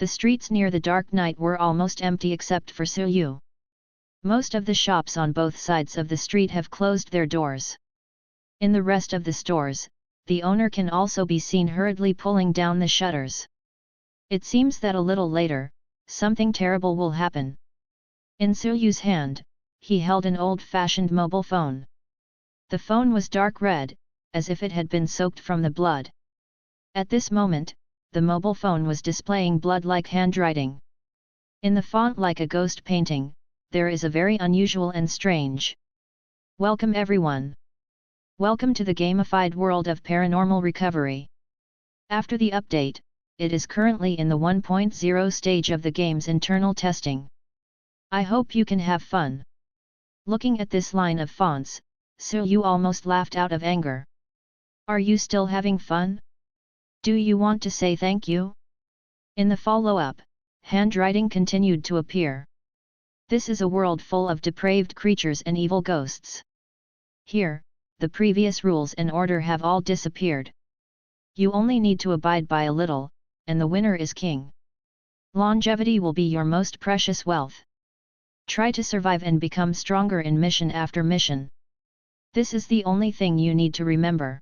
The streets near the dark night were almost empty except for Sil-yu. Most of the shops on both sides of the street have closed their doors. In the rest of the stores, the owner can also be seen hurriedly pulling down the shutters. It seems that a little later, something terrible will happen. In Sil-yu's hand, he held an old-fashioned mobile phone. The phone was dark red, as if it had been soaked from the blood. At this moment, the mobile phone was displaying blood-like handwriting. In the font like a ghost painting, there is a very unusual and strange. Welcome everyone. Welcome to the gamified world of paranormal recovery. After the update, it is currently in the 1.0 stage of the game's internal testing. I hope you can have fun. Looking at this line of fonts, Sil-yu almost laughed out of anger. Are you still having fun? Do you want to say thank you? In the follow-up, handwriting continued to appear. This is a world full of depraved creatures and evil ghosts. Here, the previous rules and order have all disappeared. You only need to abide by a little, and the winner is king. Longevity will be your most precious wealth. Try to survive and become stronger in mission after mission. This is the only thing you need to remember.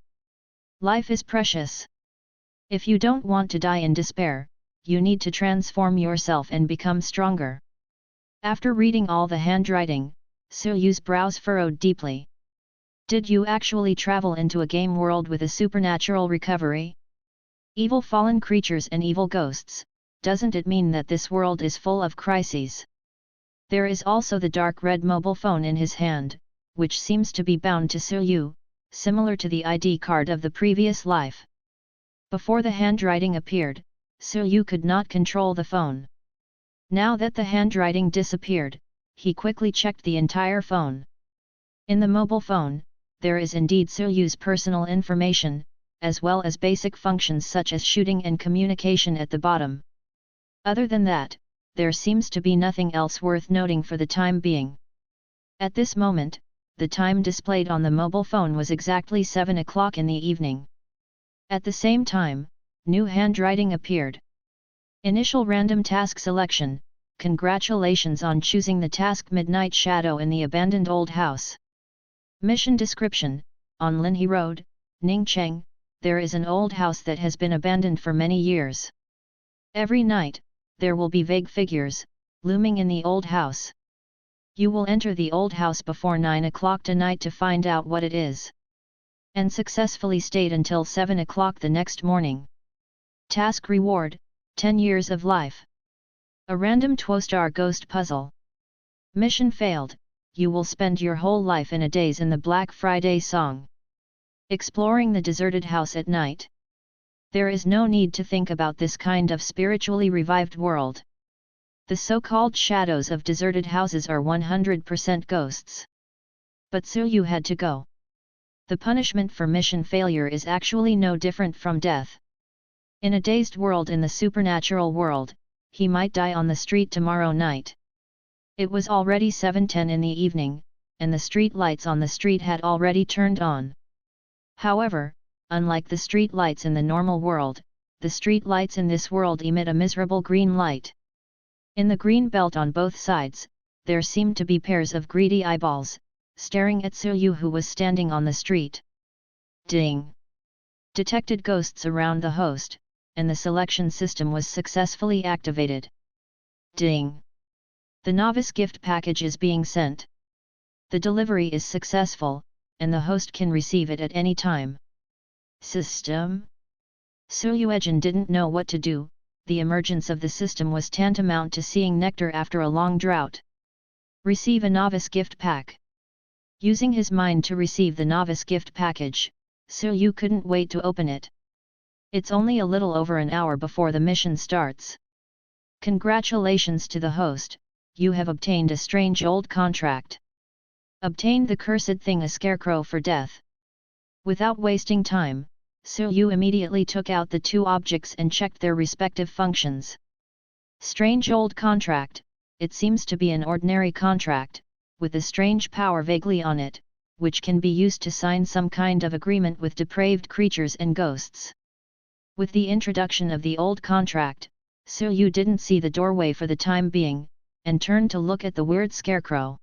Life is precious. If you don't want to die in despair, you need to transform yourself and become stronger. After reading all the handwriting, Sil-yu's brows furrowed deeply. Did you actually travel into a game world with a supernatural recovery? Evil fallen creatures and evil ghosts, doesn't it mean that this world is full of crises? There is also the dark red mobile phone in his hand, which seems to be bound to Sil-yu, similar to the ID card of the previous life. Before the handwriting appeared, Sil-yu could not control the phone. Now that the handwriting disappeared, he quickly checked the entire phone. In the mobile phone, there is indeed Sil-yu's personal information, as well as basic functions such as shooting and communication at the bottom. Other than that, there seems to be nothing else worth noting for the time being. At this moment, the time displayed on the mobile phone was exactly 7 o'clock in the evening. At the same time, new handwriting appeared. Initial random task selection. Congratulations on choosing the task Midnight Shadow in the abandoned old house. Mission description: on Linhe Road, Ningcheng, there is an old house that has been abandoned for many years. Every night, there will be vague figures, looming in the old house. You will enter the old house before 9 o'clock tonight to find out what it is. And successfully stayed until 7 o'clock the next morning. Task reward: 10 years of life. A random 2-star ghost puzzle. Mission failed, you will spend your whole life in a daze in the Black Friday song. Exploring the deserted house at night. There is no need to think about this kind of spiritually revived world. The so-called shadows of deserted houses are 100% ghosts. But Sil-yu had to go. The punishment for mission failure is actually no different from death. In a dazed world in the supernatural world, he might die on the street tomorrow night. It was already 7:10 in the evening, and the street lights on the street had already turned on. However, unlike the street lights in the normal world, the street lights in this world emit a miserable green light. In the green belt on both sides, there seemed to be pairs of greedy eyeballs, staring at Sil-yu who was standing on the street. Ding! Detected ghosts around the host, and the selection system was successfully activated. Ding! The novice gift package is being sent. The delivery is successful, and the host can receive it at any time. System? Sil-yu didn't know what to do. The emergence of the system was tantamount to seeing nectar after a long drought. Receive a novice gift pack. Using his mind to receive the novice gift package, Sil-yu couldn't wait to open it. It's only a little over an hour before the mission starts. Congratulations to the host, you have obtained a strange old contract. Obtained the cursed thing, a scarecrow for death. Without wasting time, Sil-yu immediately took out the two objects and checked their respective functions. Strange old contract, it seems to be an ordinary contract, with a strange power vaguely on it, which can be used to sign some kind of agreement with depraved creatures and ghosts. With the introduction of the old contract, Yu didn't see the doorway for the time being, and turned to look at the weird scarecrow.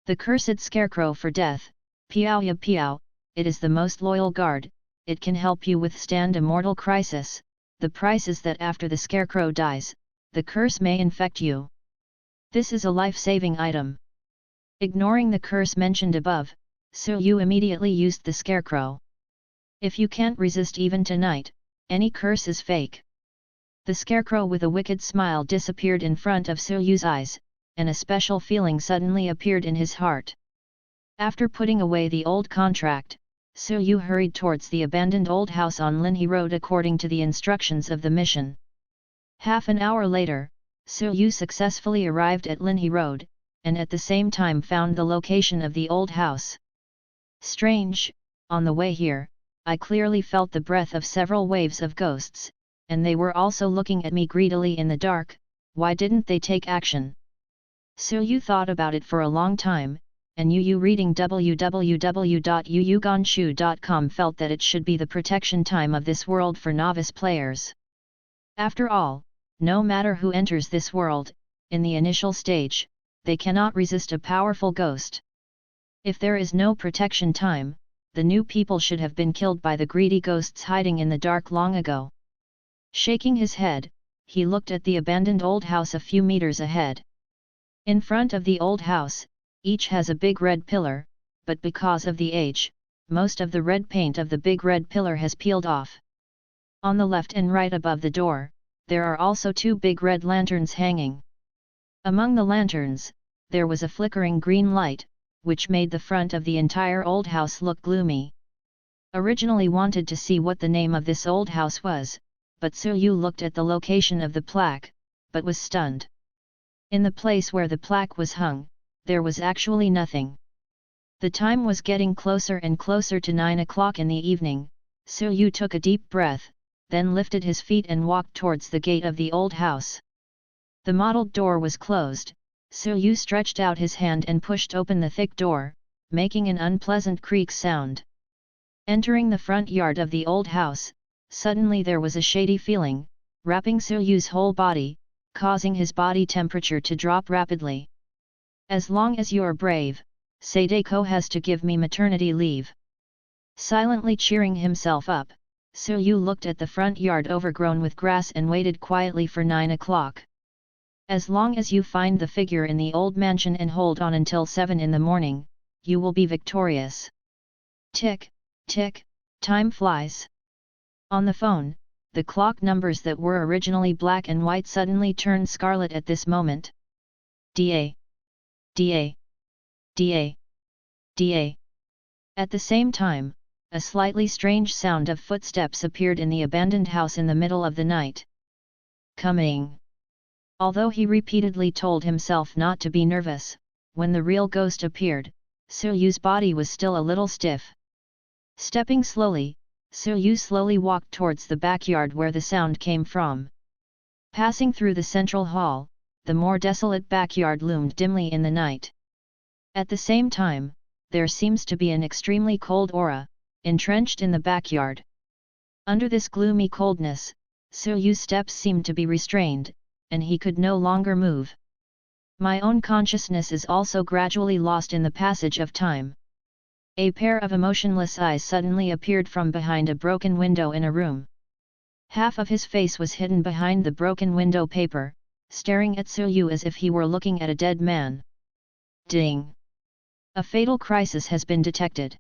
The cursed scarecrow for death, Piao ya Piao, it is the most loyal guard, it can help you withstand a mortal crisis, the price is that after the scarecrow dies, the curse may infect you. This is a life-saving item. Ignoring the curse mentioned above, Yu immediately used the scarecrow. If you can't resist even tonight, any curse is fake. The scarecrow with a wicked smile disappeared in front of Yu's eyes, and a special feeling suddenly appeared in his heart. After putting away the old contract, Yu hurried towards the abandoned old house on Linhe Road according to the instructions of the mission. Half an hour later, Yu successfully arrived at Linhe Road, and at the same time found the location of the old house. Strange, on the way here, I clearly felt the breath of several waves of ghosts, and they were also looking at me greedily in the dark. Why didn't they take action? Yu thought about it for a long time, and Yu reading www.yuyuganshu.com felt that it should be the protection time of this world for novice players. After all, no matter who enters this world, in the initial stage, they cannot resist a powerful ghost. If there is no protection time, the new people should have been killed by the greedy ghosts hiding in the dark long ago. Shaking his head, he looked at the abandoned old house a few meters ahead. In front of the old house, each has a big red pillar, but because of the age, most of the red paint of the big red pillar has peeled off. On the left and right above the door, there are also two big red lanterns hanging. Among the lanterns, there was a flickering green light, which made the front of the entire old house look gloomy. Originally wanted to see what the name of this old house was, but Yu looked at the location of the plaque, but was stunned. In the place where the plaque was hung, there was actually nothing. The time was getting closer and closer to 9 o'clock in the evening. Yu took a deep breath, then lifted his feet and walked towards the gate of the old house. The mottled door was closed. Yu stretched out his hand and pushed open the thick door, making an unpleasant creak sound. Entering the front yard of the old house, suddenly there was a shady feeling, wrapping Yu's whole body, causing his body temperature to drop rapidly. As long as you're brave, Sadako has to give me maternity leave. Silently cheering himself up, Yu looked at the front yard overgrown with grass and waited quietly for 9 o'clock. As long as you find the figure in the old mansion and hold on until 7 in the morning, you will be victorious. Tick, tick, time flies. On the phone, the clock numbers that were originally black and white suddenly turned scarlet at this moment. DA. DA. DA. DA. At the same time, a slightly strange sound of footsteps appeared in the abandoned house in the middle of the night. Coming. Although he repeatedly told himself not to be nervous, when the real ghost appeared, Yu's body was still a little stiff. Stepping slowly, Yu slowly walked towards the backyard where the sound came from. Passing through the central hall, the more desolate backyard loomed dimly in the night. At the same time, there seems to be an extremely cold aura, entrenched in the backyard. Under this gloomy coldness, Yu's steps seemed to be restrained, and he could no longer move. My own consciousness is also gradually lost in the passage of time. A pair of emotionless eyes suddenly appeared from behind a broken window in a room. Half of his face was hidden behind the broken window paper, staring at Yu as if he were looking at a dead man. Ding! A fatal crisis has been detected.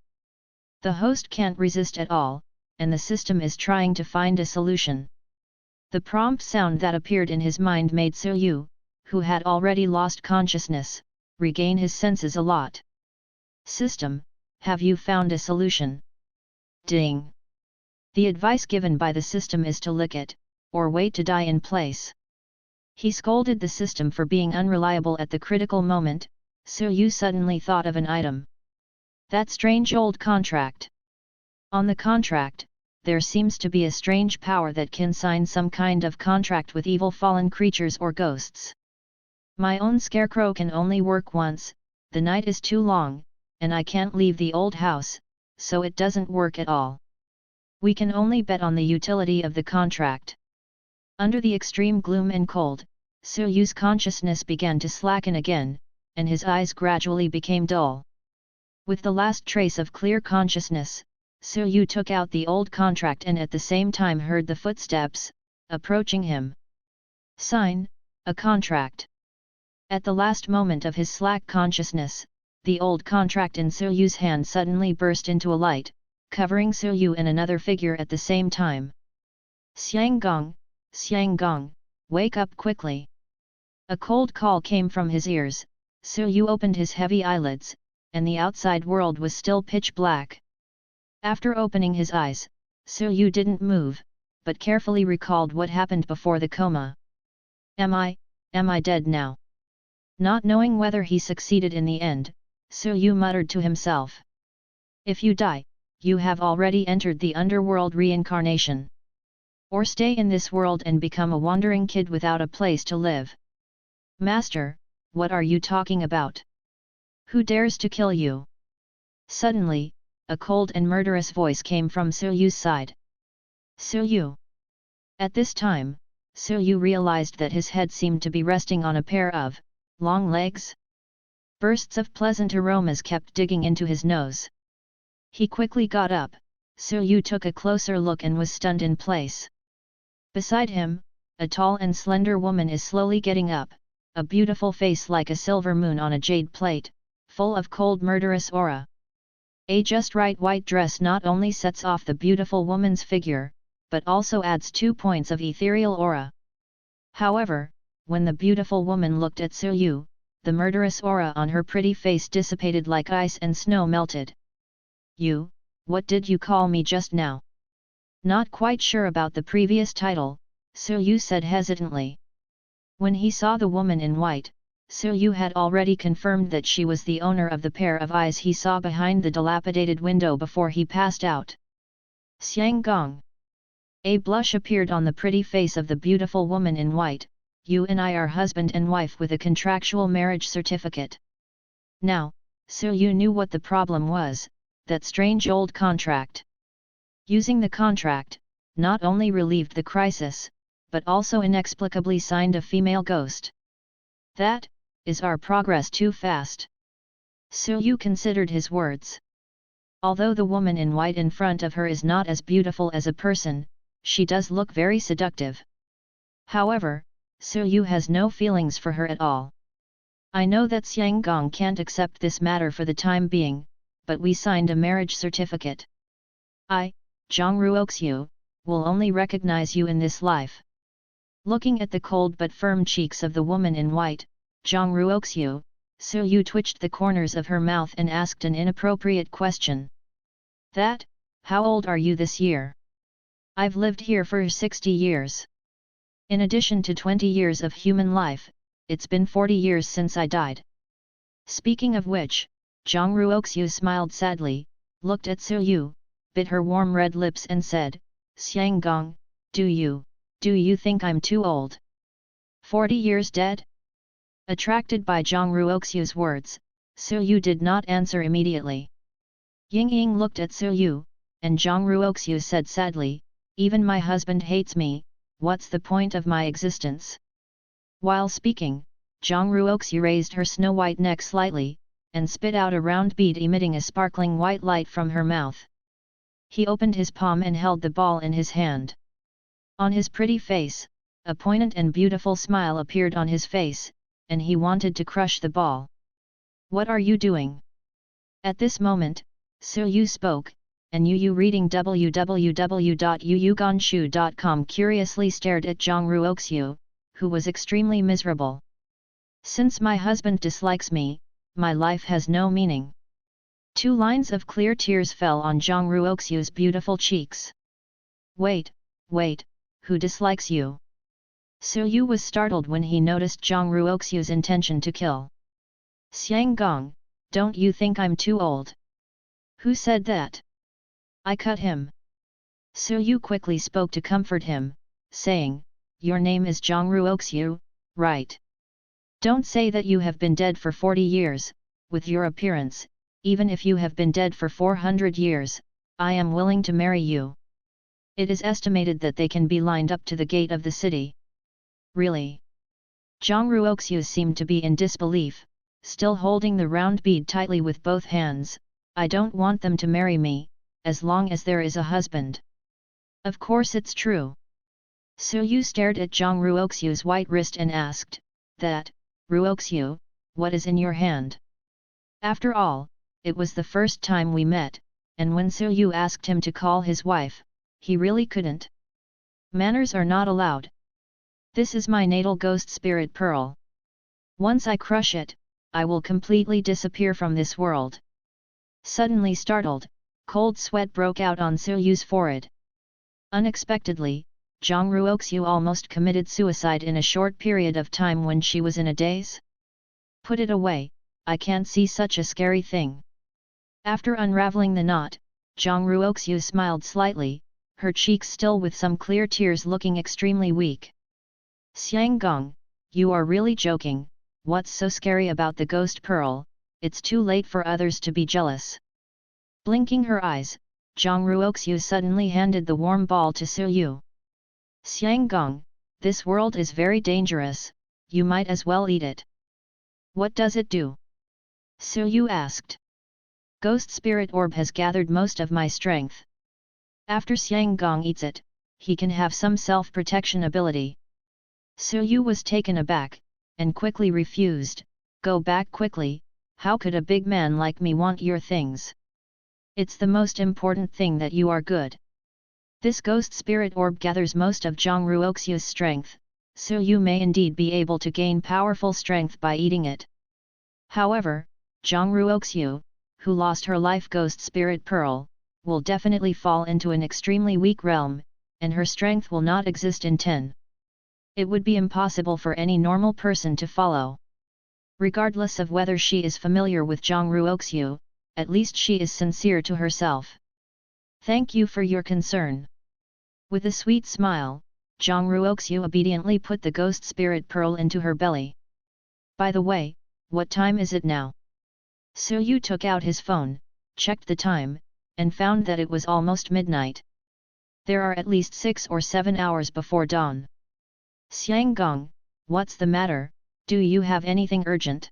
The host can't resist at all, and the system is trying to find a solution. The prompt sound that appeared in his mind made Yu, who had already lost consciousness, regain his senses a lot. System, have you found a solution? Ding! The advice given by the system is to lick it, or wait to die in place. He scolded the system for being unreliable at the critical moment. Yu suddenly thought of an item. That strange old contract. On the contract, there seems to be a strange power that can sign some kind of contract with evil fallen creatures or ghosts. My own scarecrow can only work once, the night is too long, and I can't leave the old house, so it doesn't work at all. We can only bet on the utility of the contract. Under the extreme gloom and cold, Suryu's consciousness began to slacken again, and his eyes gradually became dull. With the last trace of clear consciousness, Suryu took out the old contract and at the same time heard the footsteps, approaching him. Sign, a contract. At the last moment of his slack consciousness, the old contract in Suryu's hand suddenly burst into a light, covering Suryu and another figure at the same time. Xiang Gong, wake up quickly. A cold call came from his ears. Suryu opened his heavy eyelids, and the outside world was still pitch black. After opening his eyes, Suryu didn't move, but carefully recalled what happened before the coma. Am I dead now? Not knowing whether he succeeded in the end, Suryu muttered to himself. If you die, you have already entered the underworld reincarnation. Or stay in this world and become a wandering kid without a place to live. Master, what are you talking about? Who dares to kill you? Suddenly, a cold and murderous voice came from Suryu's side. Suryu. At this time, Suryu realized that his head seemed to be resting on a pair of long legs. Bursts of pleasant aromas kept digging into his nose. He quickly got up. Suryu took a closer look and was stunned in place. Beside him, a tall and slender woman is slowly getting up, a beautiful face like a silver moon on a jade plate, full of cold murderous aura. A just right white dress not only sets off the beautiful woman's figure, but also adds 2 points of ethereal aura. However, when the beautiful woman looked at Suryu, the murderous aura on her pretty face dissipated like ice and snow melted. You, what did you call me just now? Not quite sure about the previous title, Suryu said hesitantly. When he saw the woman in white, Suryu had already confirmed that she was the owner of the pair of eyes he saw behind the dilapidated window before he passed out. Xiang Gong. A blush appeared on the pretty face of the beautiful woman in white. You and I are husband and wife with a contractual marriage certificate. Now, Suryu knew what the problem was, that strange old contract. Using the contract, not only relieved the crisis, but also inexplicably signed a female ghost. That is our progress too fast? Suryu considered his words. Although the woman in white in front of her is not as beautiful as a person, she does look very seductive. However, Suryu has no feelings for her at all. I know that Xiang Gong can't accept this matter for the time being, but we signed a marriage certificate. I, Zhang Ruoxiu, will only recognize you in this life. Looking at the cold but firm cheeks of the woman in white, Zhang Ruoxiu, Suryu twitched the corners of her mouth and asked an inappropriate question. That, how old are you this year? I've lived here for 60 years. In addition to 20 years of human life, it's been 40 years since I died. Speaking of which, Zhang Ruoxiu smiled sadly, looked at Suryu, bit her warm red lips and said, Xiang Gong, do you think I'm too old? 40 years dead? Attracted by Zhang Ruoxiu's words, Suryu did not answer immediately. Ying Ying looked at Suryu, and Zhang Ruoxiu said sadly, even my husband hates me, what's the point of my existence? While speaking, Zhang Ruoxiu raised her snow-white neck slightly, and spit out a round bead emitting a sparkling white light from her mouth. He opened his palm and held the ball in his hand. On his pretty face, a poignant and beautiful smile appeared on his face, and he wanted to crush the ball. What are you doing? At this moment, Suryu spoke, and Yu reading www.yuyuganshu.com curiously stared at Zhang Ruoxiu, who was extremely miserable. Since my husband dislikes me, my life has no meaning. 2 lines of clear tears fell on Zhang Ruoxiu's beautiful cheeks. Wait, who dislikes you? Suryu was startled when he noticed Zhang Ruoxiu's intention to kill. Xiang Gong, don't you think I'm too old? Who said that? I cut him. Suryu quickly spoke to comfort him, saying, your name is Zhang Ruoxiu, right? Don't say that you have been dead for 40 years, with your appearance, even if you have been dead for 400 years, I am willing to marry you. It is estimated that they can be lined up to the gate of the city. Really? Zhang Ruoxiu seemed to be in disbelief, still holding the round bead tightly with both hands. I don't want them to marry me, as long as there is a husband. Of course it's true. Su Yu stared at Zhang Ruoxiu's white wrist and asked, that, Ruoxiu, what is in your hand? After all, it was the first time we met, and when Su Yu asked him to call his wife, he really couldn't. Manners are not allowed. This is my natal ghost spirit pearl. Once I crush it, I will completely disappear from this world. Suddenly startled, cold sweat broke out on Su Yu's forehead. Unexpectedly, Zhang Ruoxiu almost committed suicide in a short period of time when she was in a daze. Put it away, I can't see such a scary thing. After unraveling the knot, Zhang Ruoxiu smiled slightly, her cheeks still with some clear tears looking extremely weak. Xiang Gong, you are really joking, what's so scary about the ghost pearl? It's too late for others to be jealous. Blinking her eyes, Zhang Ruoxiu suddenly handed the warm ball to Su Yu. Xiang Gong, this world is very dangerous, you might as well eat it. What does it do? Su Yu asked. Ghost spirit orb has gathered most of my strength. After Xiang Gong eats it, he can have some self-protection ability. Su Yu was taken aback, and quickly refused, go back quickly, how could a big man like me want your things? It's the most important thing that you are good. This ghost spirit orb gathers most of Zhang Ruoxiu's strength, Su Yu may indeed be able to gain powerful strength by eating it. However, Zhang Ruoxiu, who lost her life ghost spirit pearl, will definitely fall into an extremely weak realm, and her strength will not exist in 10. It would be impossible for any normal person to follow. Regardless of whether she is familiar with Zhang Ruoxiu, at least she is sincere to herself. Thank you for your concern. With a sweet smile, Zhang Ruoxiu obediently put the ghost spirit pearl into her belly. By the way, what time is it now? Su Yu took out his phone, checked the time, and found that it was almost midnight. There are at least 6 or 7 hours before dawn. Xiang Gong, what's the matter, do you have anything urgent?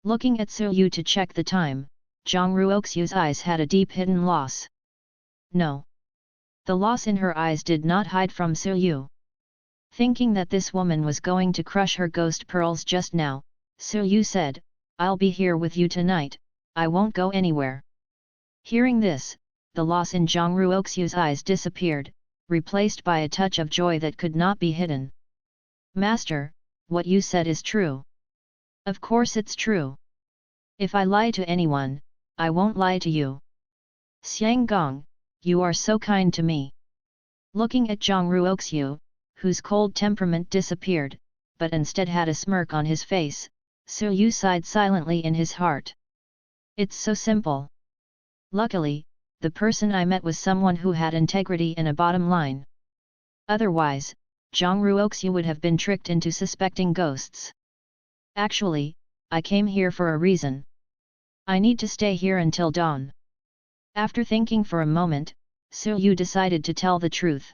Looking at Su Yu to check the time, Zhang Ruoxiu's eyes had a deep hidden loss. No. The loss in her eyes did not hide from Su Yu. Thinking that this woman was going to crush her ghost pearls just now, Su Yu said, I'll be here with you tonight, I won't go anywhere. Hearing this, the loss in Zhang Ruoxiu's eyes disappeared, replaced by a touch of joy that could not be hidden. Master, what you said is true. Of course it's true. If I lie to anyone, I won't lie to you. Xiang Gong, you are so kind to me. Looking at Zhang Ruoxiu, whose cold temperament disappeared, but instead had a smirk on his face, Su Yu sighed silently in his heart. It's so simple. Luckily, the person I met was someone who had integrity and a bottom line. Otherwise, Zhang Ruoxiu would have been tricked into suspecting ghosts. Actually, I came here for a reason. I need to stay here until dawn. After thinking for a moment, Su Yu decided to tell the truth.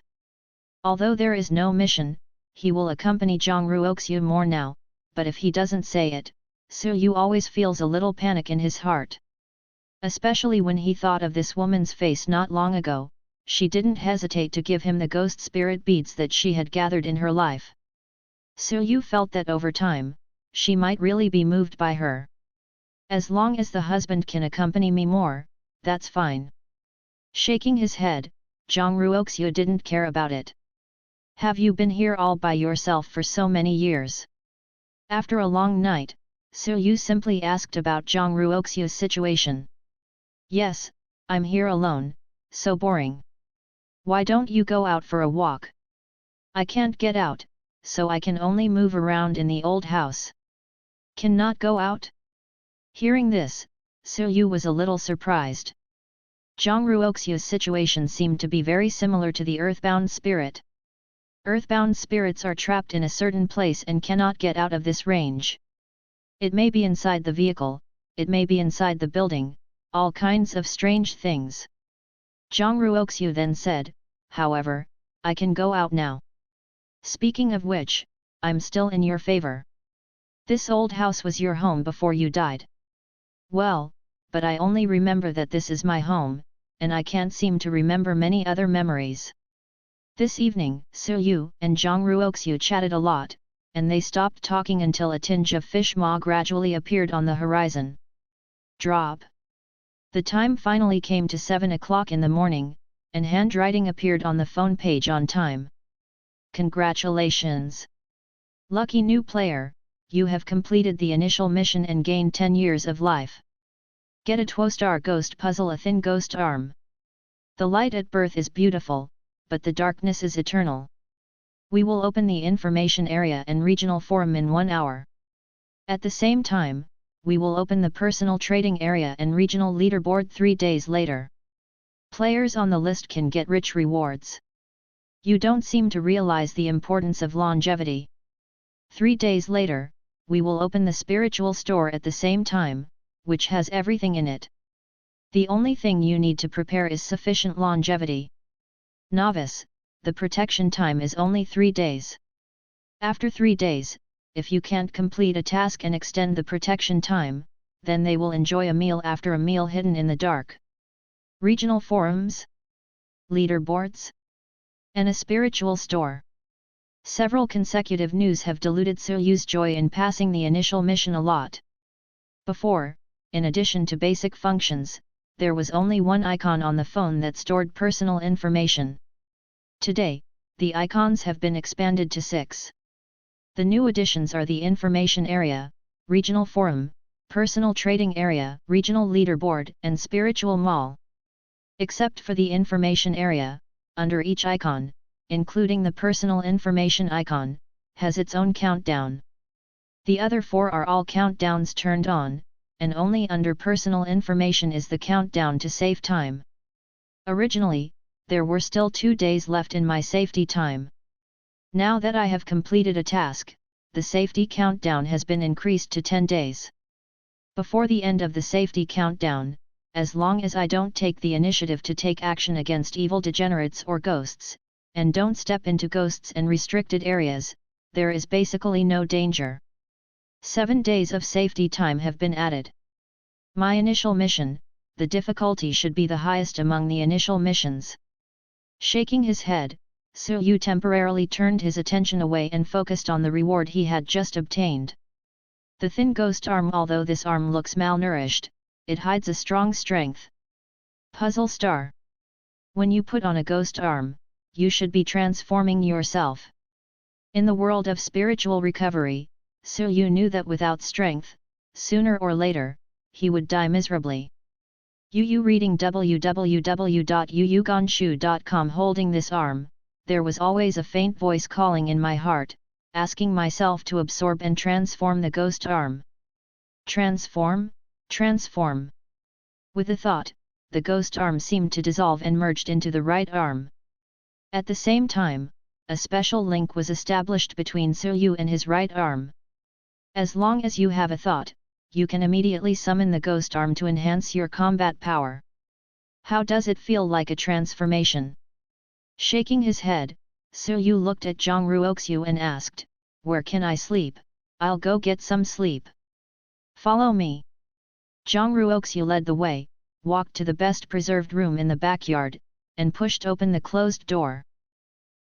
Although there is no mission, he will accompany Zhang Ruoxiu more now, but if he doesn't say it, Su Yu always feels a little panic in his heart. Especially when he thought of this woman's face not long ago, she didn't hesitate to give him the ghost spirit beads that she had gathered in her life. Su Yu felt that over time, she might really be moved by her. As long as the husband can accompany me more, that's fine. Shaking his head, Zhang Ruoxiu didn't care about it. Have you been here all by yourself for so many years? After a long night, Su Yu simply asked about Zhang Ruoxiu's situation. Yes, I'm here alone, so boring. Why don't you go out for a walk? I can't get out, so I can only move around in the old house. Cannot go out? Hearing this, Su Yu was a little surprised. Zhang Ruoxiu's situation seemed to be very similar to the earthbound spirit. Earthbound spirits are trapped in a certain place and cannot get out of this range. It may be inside the vehicle, it may be inside the building, all kinds of strange things. Zhang Ruoxiu then said, however, I can go out now. Speaking of which, I'm still in your favor. This old house was your home before you died. Well, but I only remember that this is my home, and I can't seem to remember many other memories. This evening, Su-yu and Zhang Ruoxiu chatted a lot, and they stopped talking until a tinge of fish maw gradually appeared on the horizon. Drop. The time finally came to 7 o'clock in the morning, and handwriting appeared on the phone page on time. Congratulations! Lucky new player, you have completed the initial mission and gained 10 years of life. Get a 2-star ghost puzzle, a thin ghost arm. The light at birth is beautiful, but the darkness is eternal. We will open the information area and regional forum in 1 hour. At the same time, we will open the personal trading area and regional leaderboard 3 days later. Players on the list can get rich rewards. You don't seem to realize the importance of longevity. 3 days later, we will open the spiritual store at the same time, which has everything in it. The only thing you need to prepare is sufficient longevity. Novice, the protection time is only 3 days. After 3 days, if you can't complete a task and extend the protection time, then they will enjoy a meal after a meal hidden in the dark. Regional forums, leaderboards, and a spiritual store. Several consecutive news have diluted Su-yu's joy in passing the initial mission a lot. Before, in addition to basic functions, there was only one icon on the phone that stored personal information. Today, the icons have been expanded to 6. The new additions are the information area, regional forum, personal trading area, regional leaderboard, and spiritual mall. Except for the information area, under each icon, including the personal information icon, has its own countdown. The other 4 are all countdowns turned on, and only under personal information is the countdown to save time. Originally, there were still 2 days left in my safety time. Now that I have completed a task, the safety countdown has been increased to 10 days. Before the end of the safety countdown, as long as I don't take the initiative to take action against evil degenerates or ghosts, and don't step into ghosts and restricted areas, there is basically no danger. 7 days of safety time have been added. My initial mission, the difficulty should be the highest among the initial missions. Shaking his head, Su-yu temporarily turned his attention away and focused on the reward he had just obtained. The thin ghost arm. Although this arm looks malnourished, it hides a strong strength. Puzzle star. When you put on a ghost arm, you should be transforming yourself. In the world of spiritual recovery, Su-yu knew that without strength, sooner or later, he would die miserably. Yu reading www.yuyuganshu.com. Holding this arm, there was always a faint voice calling in my heart, asking myself to absorb and transform the ghost arm. Transform, transform. With a thought, the ghost arm seemed to dissolve and merged into the right arm. At the same time, a special link was established between Su-yu and his right arm. As long as you have a thought, you can immediately summon the ghost arm to enhance your combat power. How does it feel like a transformation? Shaking his head, Su-yu looked at Zhang Ruoxiu and asked, "Where can I sleep? I'll go get some sleep." "Follow me." Zhang Ruoxiu led the way, walked to the best preserved room in the backyard, and pushed open the closed door.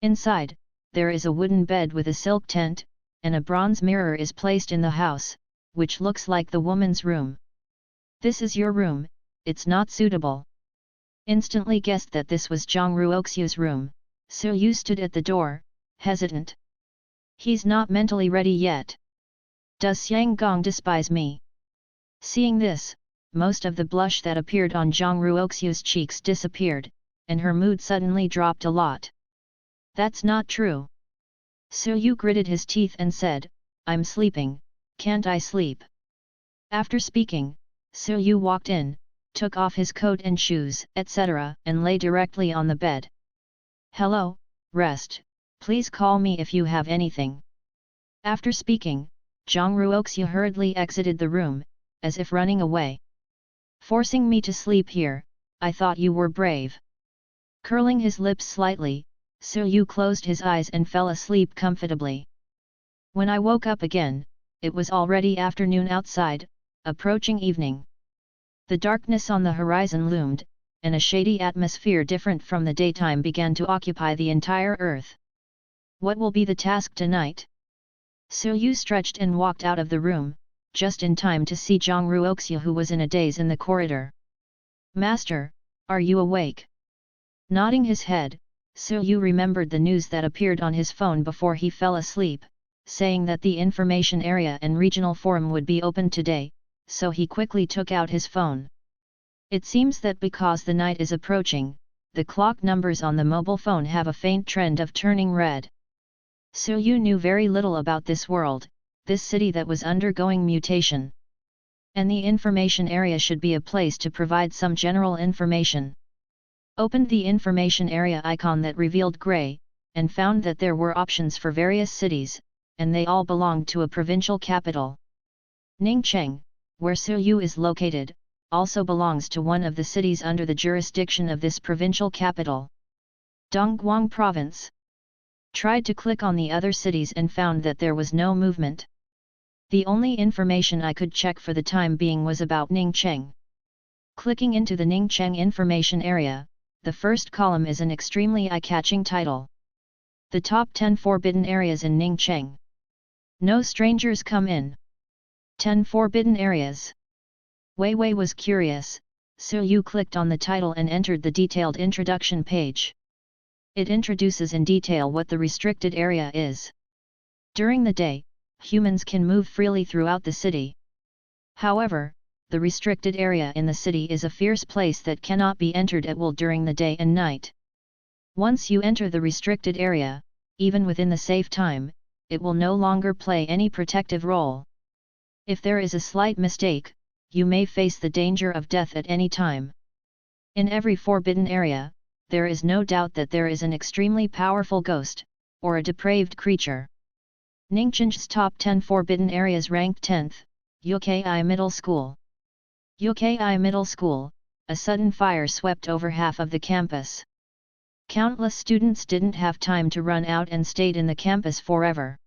Inside, there is a wooden bed with a silk tent, and a bronze mirror is placed in the house, which looks like the woman's room. "This is your room, it's not suitable." Instantly guessed that this was Zhang Ruoxiu's room, Su-yu stood at the door, hesitant. He's not mentally ready yet. Does Xiang Gong despise me? Seeing this, most of the blush that appeared on Zhang Ruoxiu's cheeks disappeared, and her mood suddenly dropped a lot. "That's not true." Su-yu gritted his teeth and said, "I'm sleeping, can't I sleep?" After speaking, Su-yu walked in, took off his coat and shoes, etc., and lay directly on the bed. "Hello, rest, please call me if you have anything." After speaking, Zhang Ruoxiu hurriedly exited the room, as if running away. "Forcing me to sleep here, I thought you were brave." Curling his lips slightly, Su closed his eyes and fell asleep comfortably. When I woke up again, it was already afternoon outside, approaching evening. The darkness on the horizon loomed, and a shady atmosphere different from the daytime began to occupy the entire earth. What will be the task tonight? Su stretched and walked out of the room, just in time to see Zhang Ruoxia, who was in a daze in the corridor. Master, are you awake? Nodding his head, Su remembered the news that appeared on his phone before he fell asleep, saying that the information area and regional forum would be open today, so he quickly took out his phone. It seems that because the night is approaching, the clock numbers on the mobile phone have a faint trend of turning red. Su knew very little about this world, this city that was undergoing mutation. And the information area should be a place to provide some general information. Opened the information area icon that revealed gray, and found that there were options for various cities, and they all belonged to a provincial capital. Ningcheng, where Su is located, also belongs to one of the cities under the jurisdiction of this provincial capital. Dongguan Province. Tried to click on the other cities and found that there was no movement. The only information I could check for the time being was about Ningcheng. Clicking into the Ningcheng information area, the first column is an extremely eye-catching title. The top 10 forbidden areas in Ningcheng. No strangers come in. 10 forbidden areas. Wei Wei was curious, so you clicked on the title and entered the detailed introduction page. It introduces in detail what the restricted area is. During the day, humans can move freely throughout the city. However, the restricted area in the city is a fierce place that cannot be entered at will during the day and night. Once you enter the restricted area, even within the safe time, it will no longer play any protective role. If there is a slight mistake, you may face the danger of death at any time. In every forbidden area, there is no doubt that there is an extremely powerful ghost, or a depraved creature. Ningcheng's top 10 forbidden areas ranked 10th, Yukai Middle School. Yukai Middle School, a sudden fire swept over half of the campus. Countless students didn't have time to run out and stayed in the campus forever.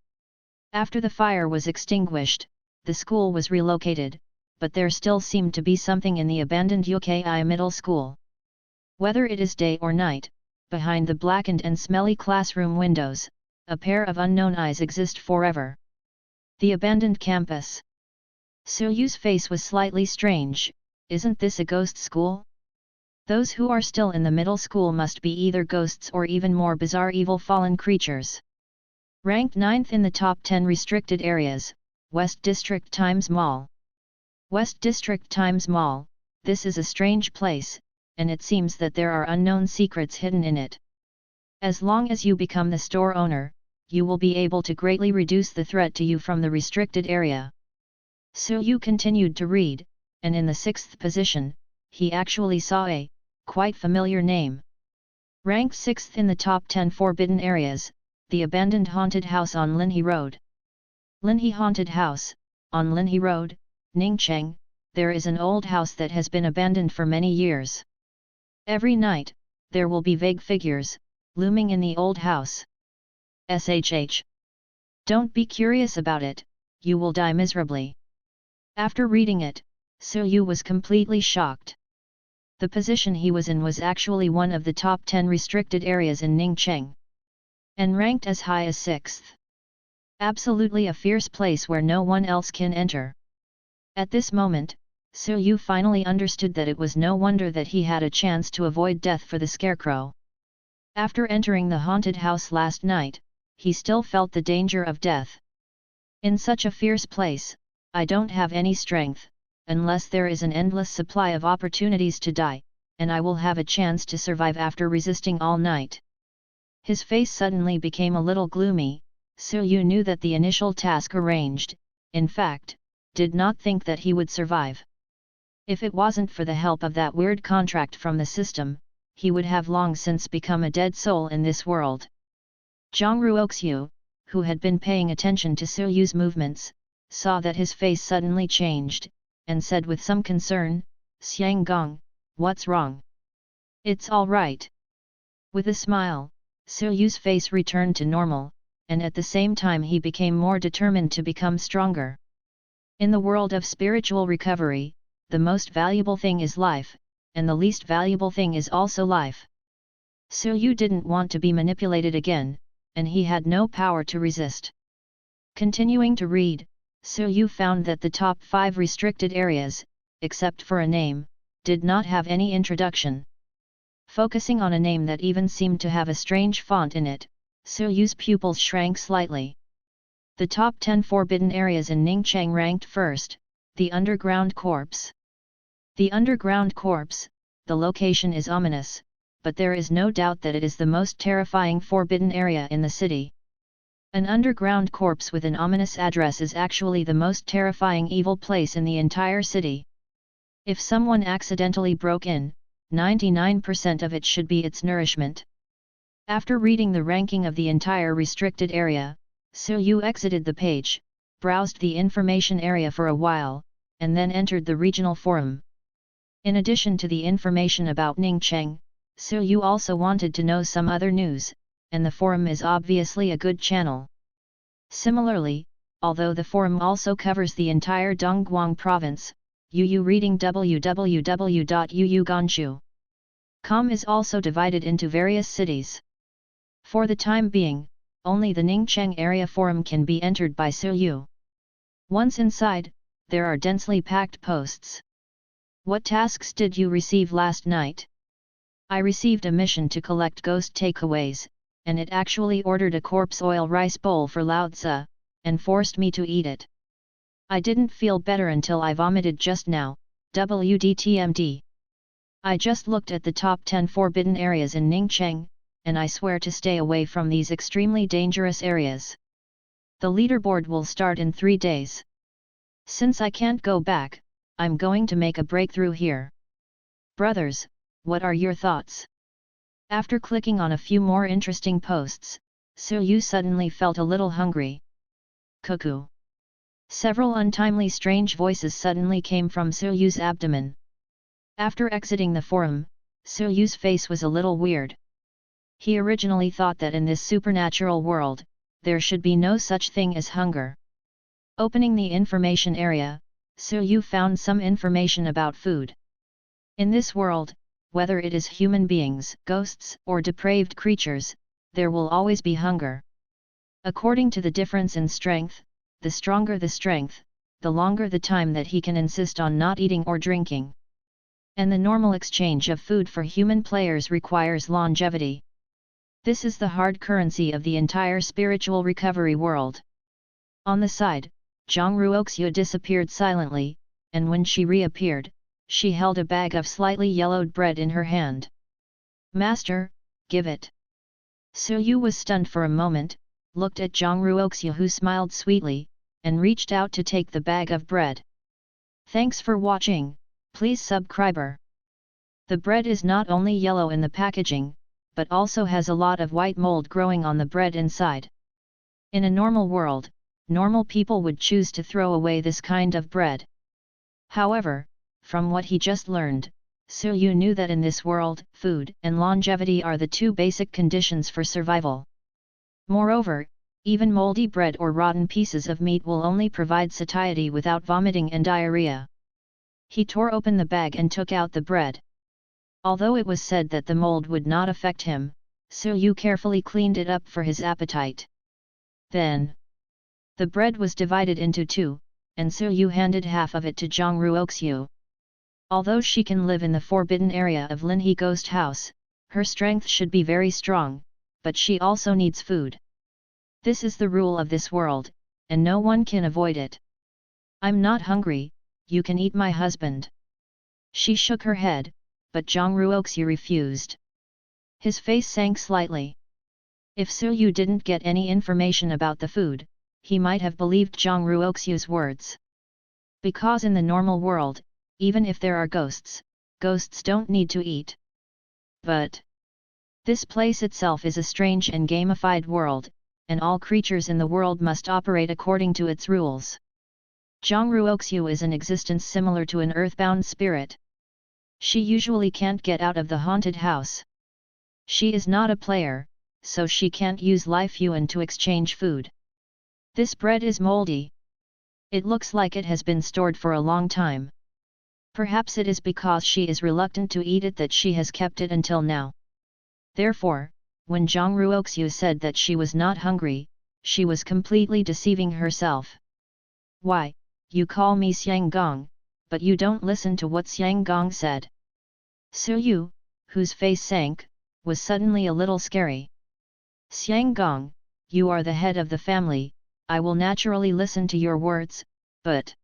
After the fire was extinguished, the school was relocated, but there still seemed to be something in the abandoned Yukai Middle School. Whether it is day or night, behind the blackened and smelly classroom windows, a pair of unknown eyes exist forever. The abandoned campus. Suyu's face was slightly strange. Isn't this a ghost school? Those who are still in the middle school must be either ghosts or even more bizarre evil fallen creatures. Ranked 9th in the top 10 restricted areas, West District Times Mall. West District Times Mall, this is a strange place, and it seems that there are unknown secrets hidden in it. As long as you become the store owner, you will be able to greatly reduce the threat to you from the restricted area. Suyu continued to read, and in the 6th position, he actually saw a quite familiar name. Ranked 6th in the top 10 forbidden areas, the abandoned haunted house on Linhe Road. Linhe Haunted House, on Linhe Road, Ningcheng, there is an old house that has been abandoned for many years. Every night, there will be vague figures, looming in the old house. SHH. Don't be curious about it, you will die miserably. After reading it, Suyu was completely shocked. The position he was in was actually one of the top 10 restricted areas in Ningcheng. And ranked as high as 6th. Absolutely a fierce place where no one else can enter. At this moment, Suyu finally understood that it was no wonder that he had a chance to avoid death for the scarecrow. After entering the haunted house last night, he still felt the danger of death. In such a fierce place, I don't have any strength, unless there is an endless supply of opportunities to die, and I will have a chance to survive after resisting all night. His face suddenly became a little gloomy. Suyu knew that the initial task arranged, in fact, did not think that he would survive. If it wasn't for the help of that weird contract from the system, he would have long since become a dead soul in this world. Zhang Ruoxiu, who had been paying attention to Suyu's movements, saw that his face suddenly changed, and said with some concern, "Xiang Gong, what's wrong?" "It's all right. With a smile, Siryu's face returned to normal, and at the same time he became more determined to become stronger. In the world of spiritual recovery, the most valuable thing is life, and the least valuable thing is also life. Siryu didn't want to be manipulated again, and he had no power to resist. Continuing to read, Siryu found that the top 5 restricted areas, except for a name, did not have any introduction. Focusing on a name that even seemed to have a strange font in it, Siryu's pupils shrank slightly. The top 10 forbidden areas in Ningcheng ranked first, the underground corpse. The underground corpse, the location is ominous, but there is no doubt that it is the most terrifying forbidden area in the city. An underground corpse with an ominous address is actually the most terrifying evil place in the entire city. If someone accidentally broke in, 99% of it should be its nourishment. After reading the ranking of the entire restricted area, Siryu exited the page, browsed the information area for a while, and then entered the regional forum. In addition to the information about Ningcheng, Siryu also wanted to know some other news, and the forum is obviously a good channel. Similarly, although the forum also covers the entire Dongguan province, UU reading www.uuganshu.com is also divided into various cities. For the time being, only the Ningcheng area forum can be entered by Siryu. Once inside, there are densely packed posts. What tasks did you receive last night? I received a mission to collect ghost takeaways, and it actually ordered a corpse oil rice bowl for Lao Tzu, and forced me to eat it. I didn't feel better until I vomited just now, WDTMD. I just looked at the top 10 forbidden areas in Ningcheng, and I swear to stay away from these extremely dangerous areas. The leaderboard will start in 3 days. Since I can't go back, I'm going to make a breakthrough here. Brothers, what are your thoughts? After clicking on a few more interesting posts, Siryu suddenly felt a little hungry. Cuckoo. Several untimely strange voices suddenly came from Siryu's abdomen. After exiting the forum, Siryu's face was a little weird. He originally thought that in this supernatural world, there should be no such thing as hunger. Opening the information area, Siryu found some information about food. In this world, whether it is human beings, ghosts, or depraved creatures, there will always be hunger. According to the difference in strength, the stronger the strength, the longer the time that he can insist on not eating or drinking. And the normal exchange of food for human players requires longevity. This is the hard currency of the entire spiritual recovery world. On the side, Zhang Ruoxia disappeared silently, and when she reappeared, she held a bag of slightly yellowed bread in her hand. Master, give it. Siryu was stunned for a moment, looked at Zhang Ruoxia who smiled sweetly, and reached out to take the bag of bread. Thanks for watching, please subscribe. The bread is not only yellow in the packaging, but also has a lot of white mold growing on the bread inside. In a normal world, normal people would choose to throw away this kind of bread. However, from what he just learned, Siryu knew that in this world, food and longevity are the 2 basic conditions for survival. Moreover, even moldy bread or rotten pieces of meat will only provide satiety without vomiting and diarrhea. He tore open the bag and took out the bread. Although it was said that the mold would not affect him, Siryu carefully cleaned it up for his appetite. Then, the bread was divided into 2, and Siryu handed half of it to Zhang Ruoxiu. Although she can live in the forbidden area of Linhe Ghost House, her strength should be very strong, but she also needs food. This is the rule of this world, and no one can avoid it. I'm not hungry, you can eat my husband. She shook her head, but Zhang Ruoxiu refused. His face sank slightly. If Siryu didn't get any information about the food, he might have believed Zhang Ruoxiu's words. Because in the normal world, even if there are ghosts, ghosts don't need to eat. But this place itself is a strange and gamified world, and all creatures in the world must operate according to its rules. Zhang Ruoxiu is an existence similar to an earthbound spirit. She usually can't get out of the haunted house. She is not a player, so she can't use life yuan to exchange food. This bread is moldy. It looks like it has been stored for a long time. Perhaps it is because she is reluctant to eat it that she has kept it until now. Therefore, when Zhang Ruoxiu said that she was not hungry, she was completely deceiving herself. Why, you call me Xiang Gong, but you don't listen to what Xiang Gong said. Su Yu, whose face sank, was suddenly a little scary. Xiang Gong, you are the head of the family, I will naturally listen to your words, but...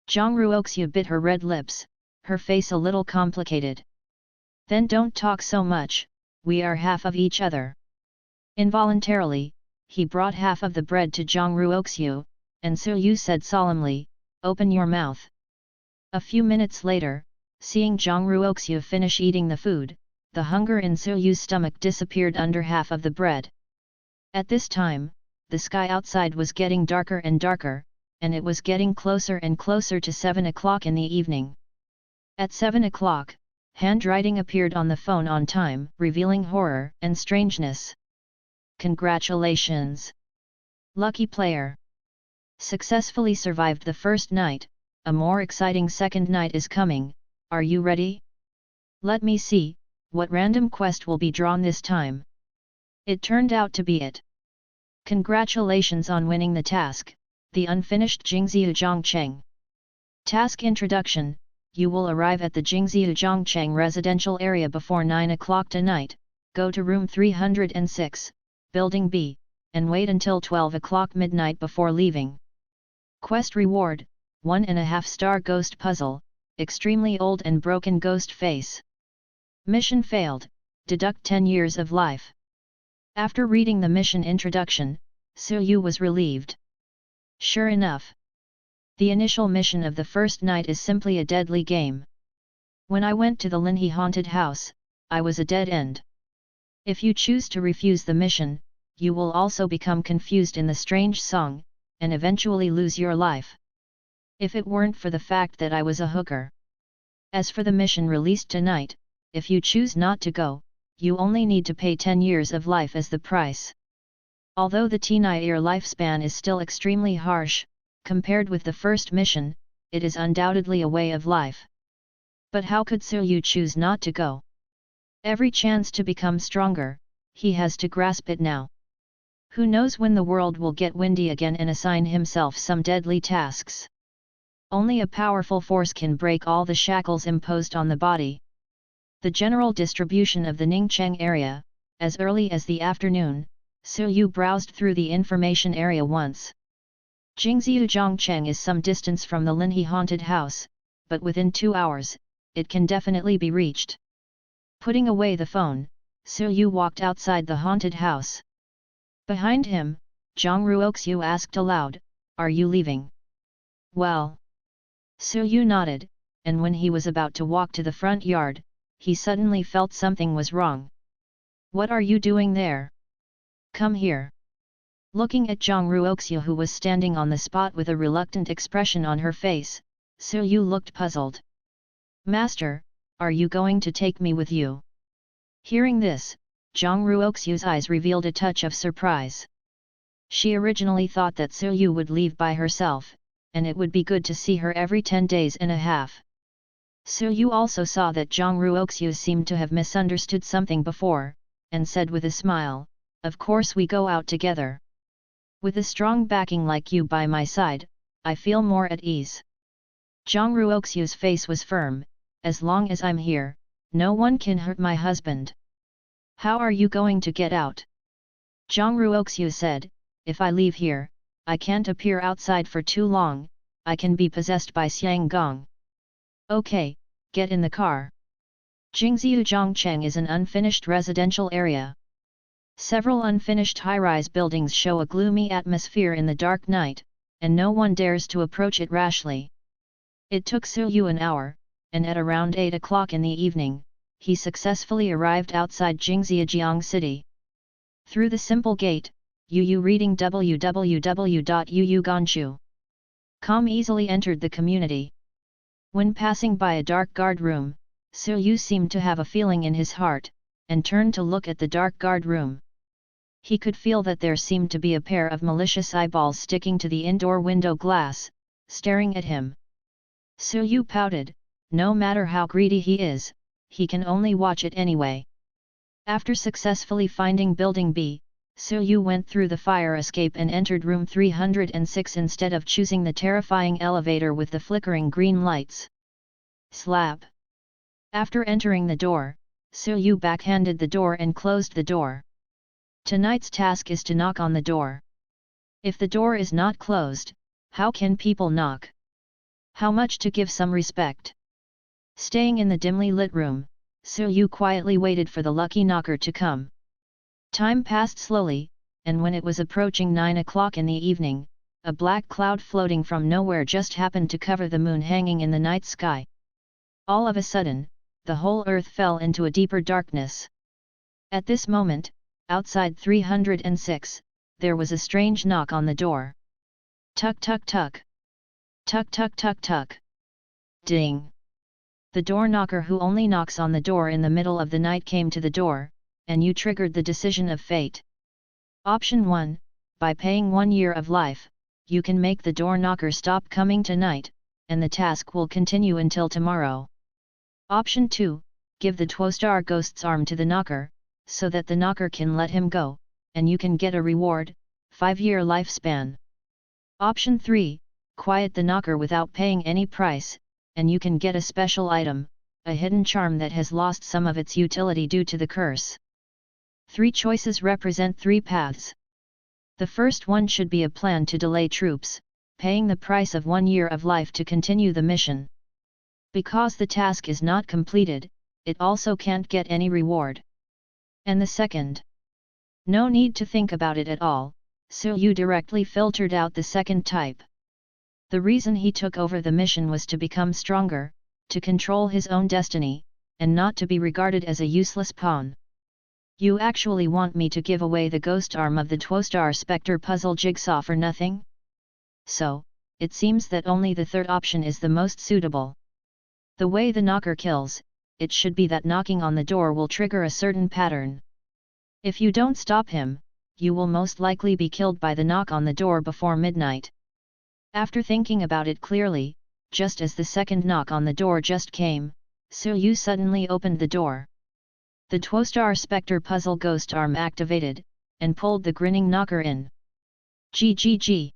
Zhang Ruoxiu bit her red lips, her face a little complicated. Then don't talk so much, we are half of each other. Involuntarily, he brought half of the bread to Zhang Ruoxiu, and Su Yu said solemnly, open your mouth. A few minutes later, seeing Zhang Ruoxiu finish eating the food, the hunger in Su Yu's stomach disappeared under half of the bread. At this time, the sky outside was getting darker and darker, and it was getting closer and closer to 7 o'clock in the evening. At 7 o'clock, handwriting appeared on the phone on time, revealing horror and strangeness. Congratulations! Lucky player! Successfully survived the first night, a more exciting second night is coming, are you ready? Let me see, what random quest will be drawn this time. It turned out to be it. Congratulations on winning the task, the unfinished Jingziu Zhongcheng. Task Introduction, you will arrive at the Jingziu Zhongcheng residential area before 9 o'clock tonight, go to room 306, building B, and wait until 12 o'clock midnight before leaving. Quest Reward, 1.5-star Ghost Puzzle, extremely old and broken ghost face. Mission failed, deduct 10 years of life. After reading the mission introduction, Su Yu was relieved. Sure enough. The initial mission of the first night is simply a deadly game. When I went to the Linhe haunted house, I was a dead end. If you choose to refuse the mission, you will also become confused in the strange song, and eventually lose your life. If it weren't for the fact that I was a hooker. As for the mission released tonight, if you choose not to go, you only need to pay 10 years of life as the price. Although the 10-year lifespan is still extremely harsh, compared with the first mission, it is undoubtedly a way of life. But how could Su Yu choose not to go? Every chance to become stronger, he has to grasp it now. Who knows when the world will get windy again and assign himself some deadly tasks. Only a powerful force can break all the shackles imposed on the body. The general distribution of the Ningcheng area, as early as the afternoon, Su Yu browsed through the information area once. Jingziu Zhongcheng is some distance from the Linhe haunted house, but within 2 hours, it can definitely be reached. Putting away the phone, Su Yu walked outside the haunted house. Behind him, Zhang Ruoxiu asked aloud, are you leaving? Well. Su Yu nodded, and when he was about to walk to the front yard, he suddenly felt something was wrong. What are you doing there? Come here. Looking at Zhang Ruoxiu who was standing on the spot with a reluctant expression on her face, Su Yu looked puzzled. Master, are you going to take me with you? Hearing this, Zhang Ruoxiu's eyes revealed a touch of surprise. She originally thought that Su Yu would leave by herself, and it would be good to see her every 10 days and a half. Su Yu also saw that Zhang Ruoxiu seemed to have misunderstood something before, and said with a smile, of course we go out together. With a strong backing like you by my side, I feel more at ease. Zhang Ruoxiu's face was firm, as long as I'm here, no one can hurt my husband. How are you going to get out? Zhang Ruoxiu said, if I leave here, I can't appear outside for too long, I can be possessed by Xiang Gong. Okay, get in the car. Jingziu Zhongcheng is an unfinished residential area. Several unfinished high-rise buildings show a gloomy atmosphere in the dark night, and no one dares to approach it rashly. It took Su Yu an hour, and at around 8 o'clock in the evening, he successfully arrived outside Jingziajiang City. Through the simple gate, Yu reading www.yuuganchu.com easily entered the community. When passing by a dark guard room, Su Yu seemed to have a feeling in his heart, and turned to look at the dark guard room. He could feel that there seemed to be a pair of malicious eyeballs sticking to the indoor window glass, staring at him. Suyu pouted, no matter how greedy he is, he can only watch it anyway. After successfully finding Building B, Suyu went through the fire escape and entered room 306 instead of choosing the terrifying elevator with the flickering green lights. Slap! After entering the door, Suyu backhanded the door and closed the door. Tonight's task is to knock on the door. If the door is not closed, how can people knock? How much to give some respect? Staying in the dimly lit room, Suyu quietly waited for the lucky knocker to come. Time passed slowly, and when it was approaching 9 o'clock in the evening, a black cloud floating from nowhere just happened to cover the moon hanging in the night sky. All of a sudden, the whole earth fell into a deeper darkness. At this moment, outside 306, there was a strange knock on the door. Tuk tuk tuk. Tuk tuk tuk tuk. Ding. The door knocker who only knocks on the door in the middle of the night came to the door, and you triggered the decision of fate. Option 1, by paying 1 year of life, you can make the door knocker stop coming tonight, and the task will continue until tomorrow. Option 2, give the Twostar Ghost's arm to the knocker, so that the knocker can let him go, and you can get a reward, 5-year lifespan. Option 3, quiet the knocker without paying any price, and you can get a special item, a hidden charm that has lost some of its utility due to the curse. 3 choices represent 3 paths. The first one should be a plan to delay troops, paying the price of 1 year of life to continue the mission. Because the task is not completed, it also can't get any reward. And the second. No need to think about it at all, Suyu directly filtered out the second type. The reason he took over the mission was to become stronger, to control his own destiny, and not to be regarded as a useless pawn. You actually want me to give away the ghost arm of the Twostar Spectre puzzle jigsaw for nothing? So, it seems that only the third option is the most suitable. The way the knocker kills, it should be that knocking on the door will trigger a certain pattern. If you don't stop him, you will most likely be killed by the knock on the door before midnight. After thinking about it clearly, just as the second knock on the door just came, Suyu suddenly opened the door. The Twostar Spectre puzzle ghost arm activated, and pulled the grinning knocker in. GGG.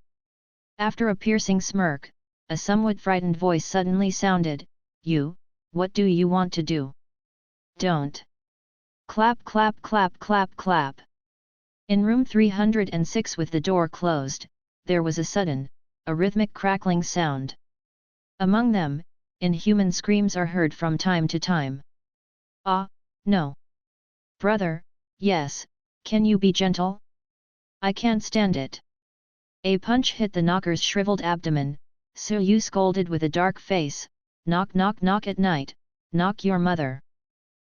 After a piercing smirk, a somewhat frightened voice suddenly sounded, "You, what do you want to do? Don't." Clap clap clap clap clap. In room 306 with the door closed, there was a sudden, a rhythmic crackling sound. Among them, inhuman screams are heard from time to time. Ah, no. Brother, yes, can you be gentle? I can't stand it. A punch hit the knocker's shriveled abdomen. Suyu scolded with a dark face, "Knock knock knock at night, knock your mother.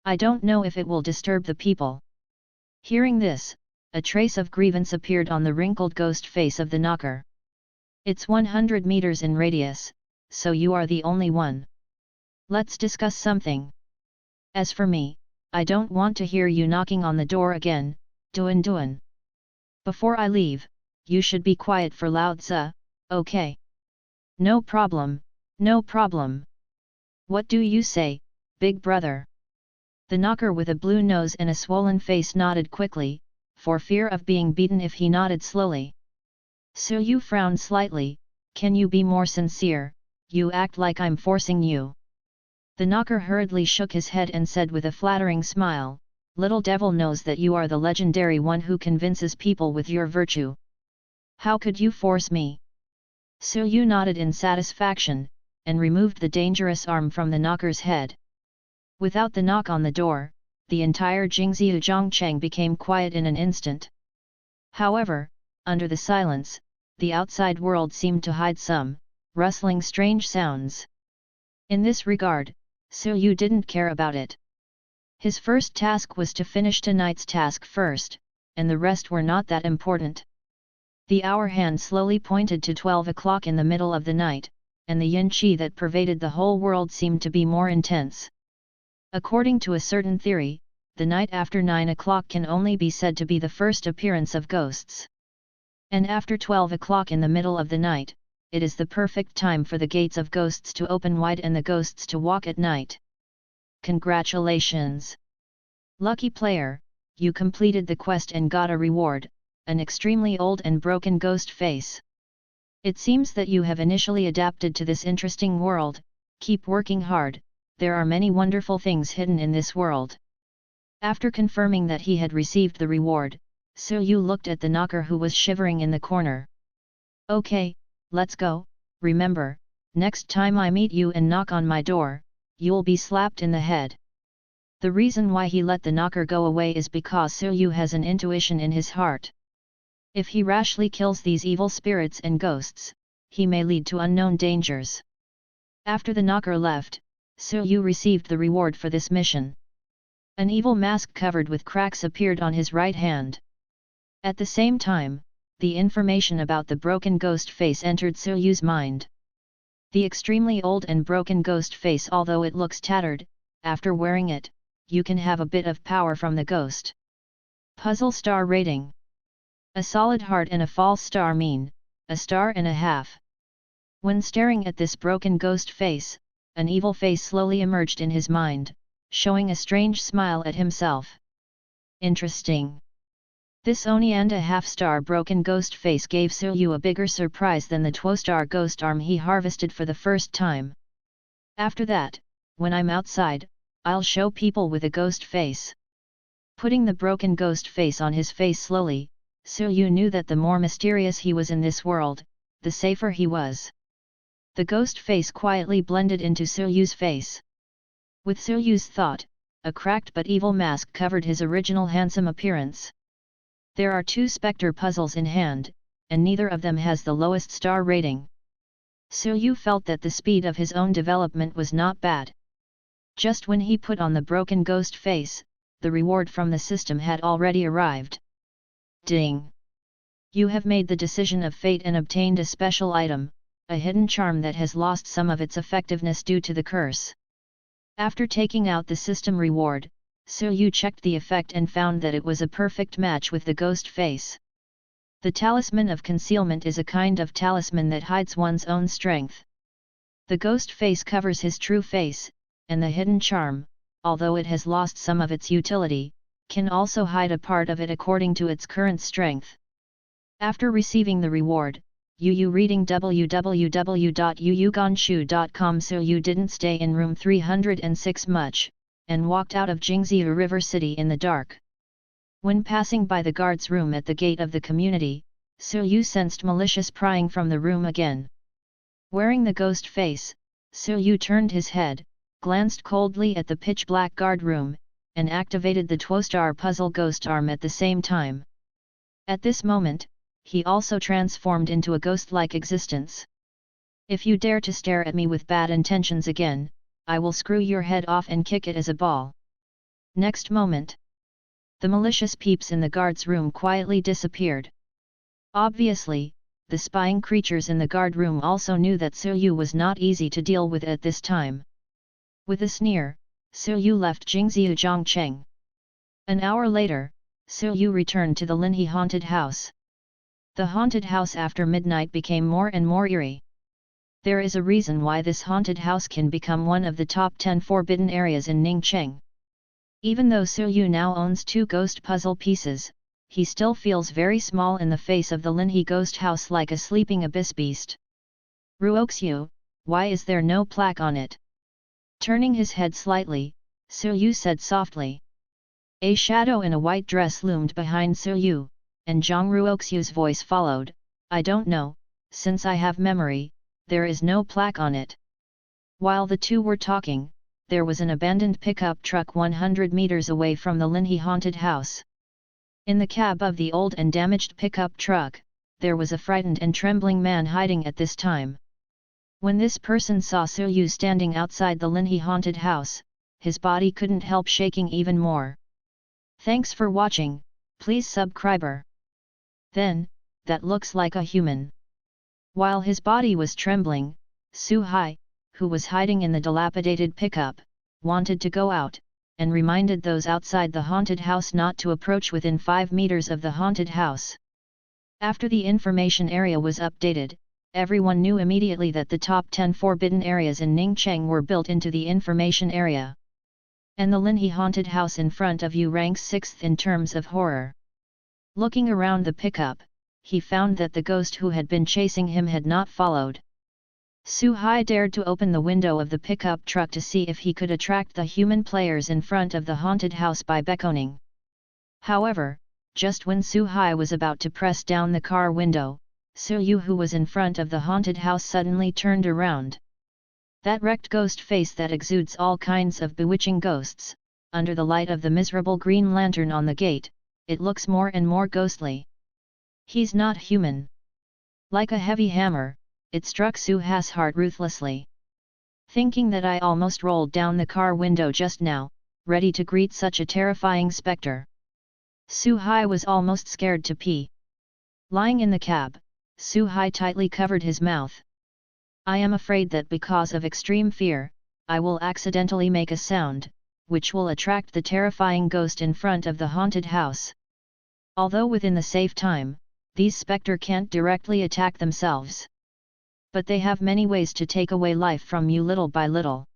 I don't know if it will disturb the people." Hearing this, a trace of grievance appeared on the wrinkled ghost face of the knocker. "It's 100 meters in radius, so you are the only one. Let's discuss something. As for me, I don't want to hear you knocking on the door again, Duan Duan. Before I leave, you should be quiet for Lao Tzu, okay?" "No problem, no problem. What do you say, big brother?" The knocker with a blue nose and a swollen face nodded quickly, for fear of being beaten if he nodded slowly. Suyu frowned slightly, "Can you be more sincere? You act like I'm forcing you." The knocker hurriedly shook his head and said with a flattering smile, "Little devil knows that you are the legendary one who convinces people with your virtue. How could you force me?" Suyu nodded in satisfaction, and removed the dangerous arm from the knocker's head. Without the knock on the door, the entire Jingxiu Zhongcheng became quiet in an instant. However, under the silence, the outside world seemed to hide some, rustling strange sounds. In this regard, Suyu didn't care about it. His first task was to finish tonight's task first, and the rest were not that important. The hour hand slowly pointed to 12 o'clock in the middle of the night, and the yin qi that pervaded the whole world seemed to be more intense. According to a certain theory, the night after 9 o'clock can only be said to be the first appearance of ghosts. And after 12 o'clock in the middle of the night, it is the perfect time for the gates of ghosts to open wide and the ghosts to walk at night. Congratulations! Lucky player, you completed the quest and got a reward, an extremely old and broken ghost face. It seems that you have initially adapted to this interesting world. Keep working hard, there are many wonderful things hidden in this world. After confirming that he had received the reward, Su-yu looked at the knocker who was shivering in the corner. Okay, let's go. Remember, next time I meet you and knock on my door, you'll be slapped in the head. The reason why he let the knocker go away is because Su-yu has an intuition in his heart. If he rashly kills these evil spirits and ghosts, he may lead to unknown dangers. After the knocker left, Su-yu received the reward for this mission. An evil mask covered with cracks appeared on his right hand. At the same time, the information about the broken ghost face entered Su-yu's mind. The extremely old and broken ghost face, although it looks tattered, after wearing it, you can have a bit of power from the ghost. Puzzle star rating. A solid heart and a false star mean, a star and a half. When staring at this broken ghost face, an evil face slowly emerged in his mind, showing a strange smile at himself. Interesting. This Oni and a half-star broken ghost face gave Su-yu a bigger surprise than the 2-star ghost arm he harvested for the first time. After that, when I'm outside, I'll show people with a ghost face. Putting the broken ghost face on his face slowly, Su-yu knew that the more mysterious he was in this world, the safer he was. The ghost face quietly blended into Su-yu's face. With Su-yu's thought, a cracked but evil mask covered his original handsome appearance. There are 2 spectre puzzles in hand, and neither of them has the lowest star rating. Su-yu felt that the speed of his own development was not bad. Just when he put on the broken ghost face, the reward from the system had already arrived. Ding! You have made the decision of fate and obtained a special item, a hidden charm that has lost some of its effectiveness due to the curse. After taking out the system reward, Su-yu checked the effect and found that it was a perfect match with the ghost face. The talisman of concealment is a kind of talisman that hides one's own strength. The ghost face covers his true face, and the hidden charm, although it has lost some of its utility, can also hide a part of it according to its current strength. After receiving the reward, Yu reading www.yuyugonshu.com. Su-yu didn't stay in room 306 much, and walked out of Jingzhou River City in the dark. When passing by the guard's room at the gate of the community, Su-yu sensed malicious prying from the room again. Wearing the ghost face, Su-yu turned his head, glanced coldly at the pitch-black guard room, and activated the 2-star puzzle ghost arm at the same time. At this moment, he also transformed into a ghost-like existence. If you dare to stare at me with bad intentions again, I will screw your head off and kick it as a ball. Next moment, the malicious peeps in the guard's room quietly disappeared. Obviously, the spying creatures in the guard room also knew that Su-yu was not easy to deal with at this time. With a sneer, Su-yu left Jingzhou Zhongcheng. An hour later, Su-yu returned to the Linhe haunted house. The haunted house after midnight became more and more eerie. There is a reason why this haunted house can become one of the top 10 forbidden areas in Ningcheng. Even though Su-yu now owns 2 ghost puzzle pieces, he still feels very small in the face of the Linhe ghost house, like a sleeping abyss beast. Ruoxiu, why is there no plaque on it? Turning his head slightly, Su-yu said softly. A shadow in a white dress loomed behind Su-yu, and Zhang Ruoxiu's voice followed, I don't know, since I have memory, there is no plaque on it. While the two were talking, there was an abandoned pickup truck 100 meters away from the Linhe haunted house. In the cab of the old and damaged pickup truck, there was a frightened and trembling man hiding at this time. When this person saw Su-yu standing outside the Linhe haunted house, his body couldn't help shaking even more. Thanks for watching, please subscribe. Then, that looks like a human. While his body was trembling, Su Hai, who was hiding in the dilapidated pickup, wanted to go out, and reminded those outside the haunted house not to approach within 5 meters of the haunted house. After the information area was updated, everyone knew immediately that the top 10 forbidden areas in Ningcheng were built into the information area. And the Linhe haunted house in front of you ranks 6th in terms of horror. Looking around the pickup, he found that the ghost who had been chasing him had not followed. Su Hai dared to open the window of the pickup truck to see if he could attract the human players in front of the haunted house by beckoning. However, just when Su Hai was about to press down the car window, Su Yu, who was in front of the haunted house, suddenly turned around. That wrecked ghost face that exudes all kinds of bewitching ghosts, under the light of the miserable green lantern on the gate, it looks more and more ghostly. He's not human. Like a heavy hammer, it struck Su Hai's heart ruthlessly. Thinking that I almost rolled down the car window just now, ready to greet such a terrifying specter. Su Hai was almost scared to pee. Lying in the cab, Su Hai tightly covered his mouth. I am afraid that because of extreme fear, I will accidentally make a sound, which will attract the terrifying ghost in front of the haunted house. Although within the safe time, these spectre can't directly attack themselves. But they have many ways to take away life from you little by little.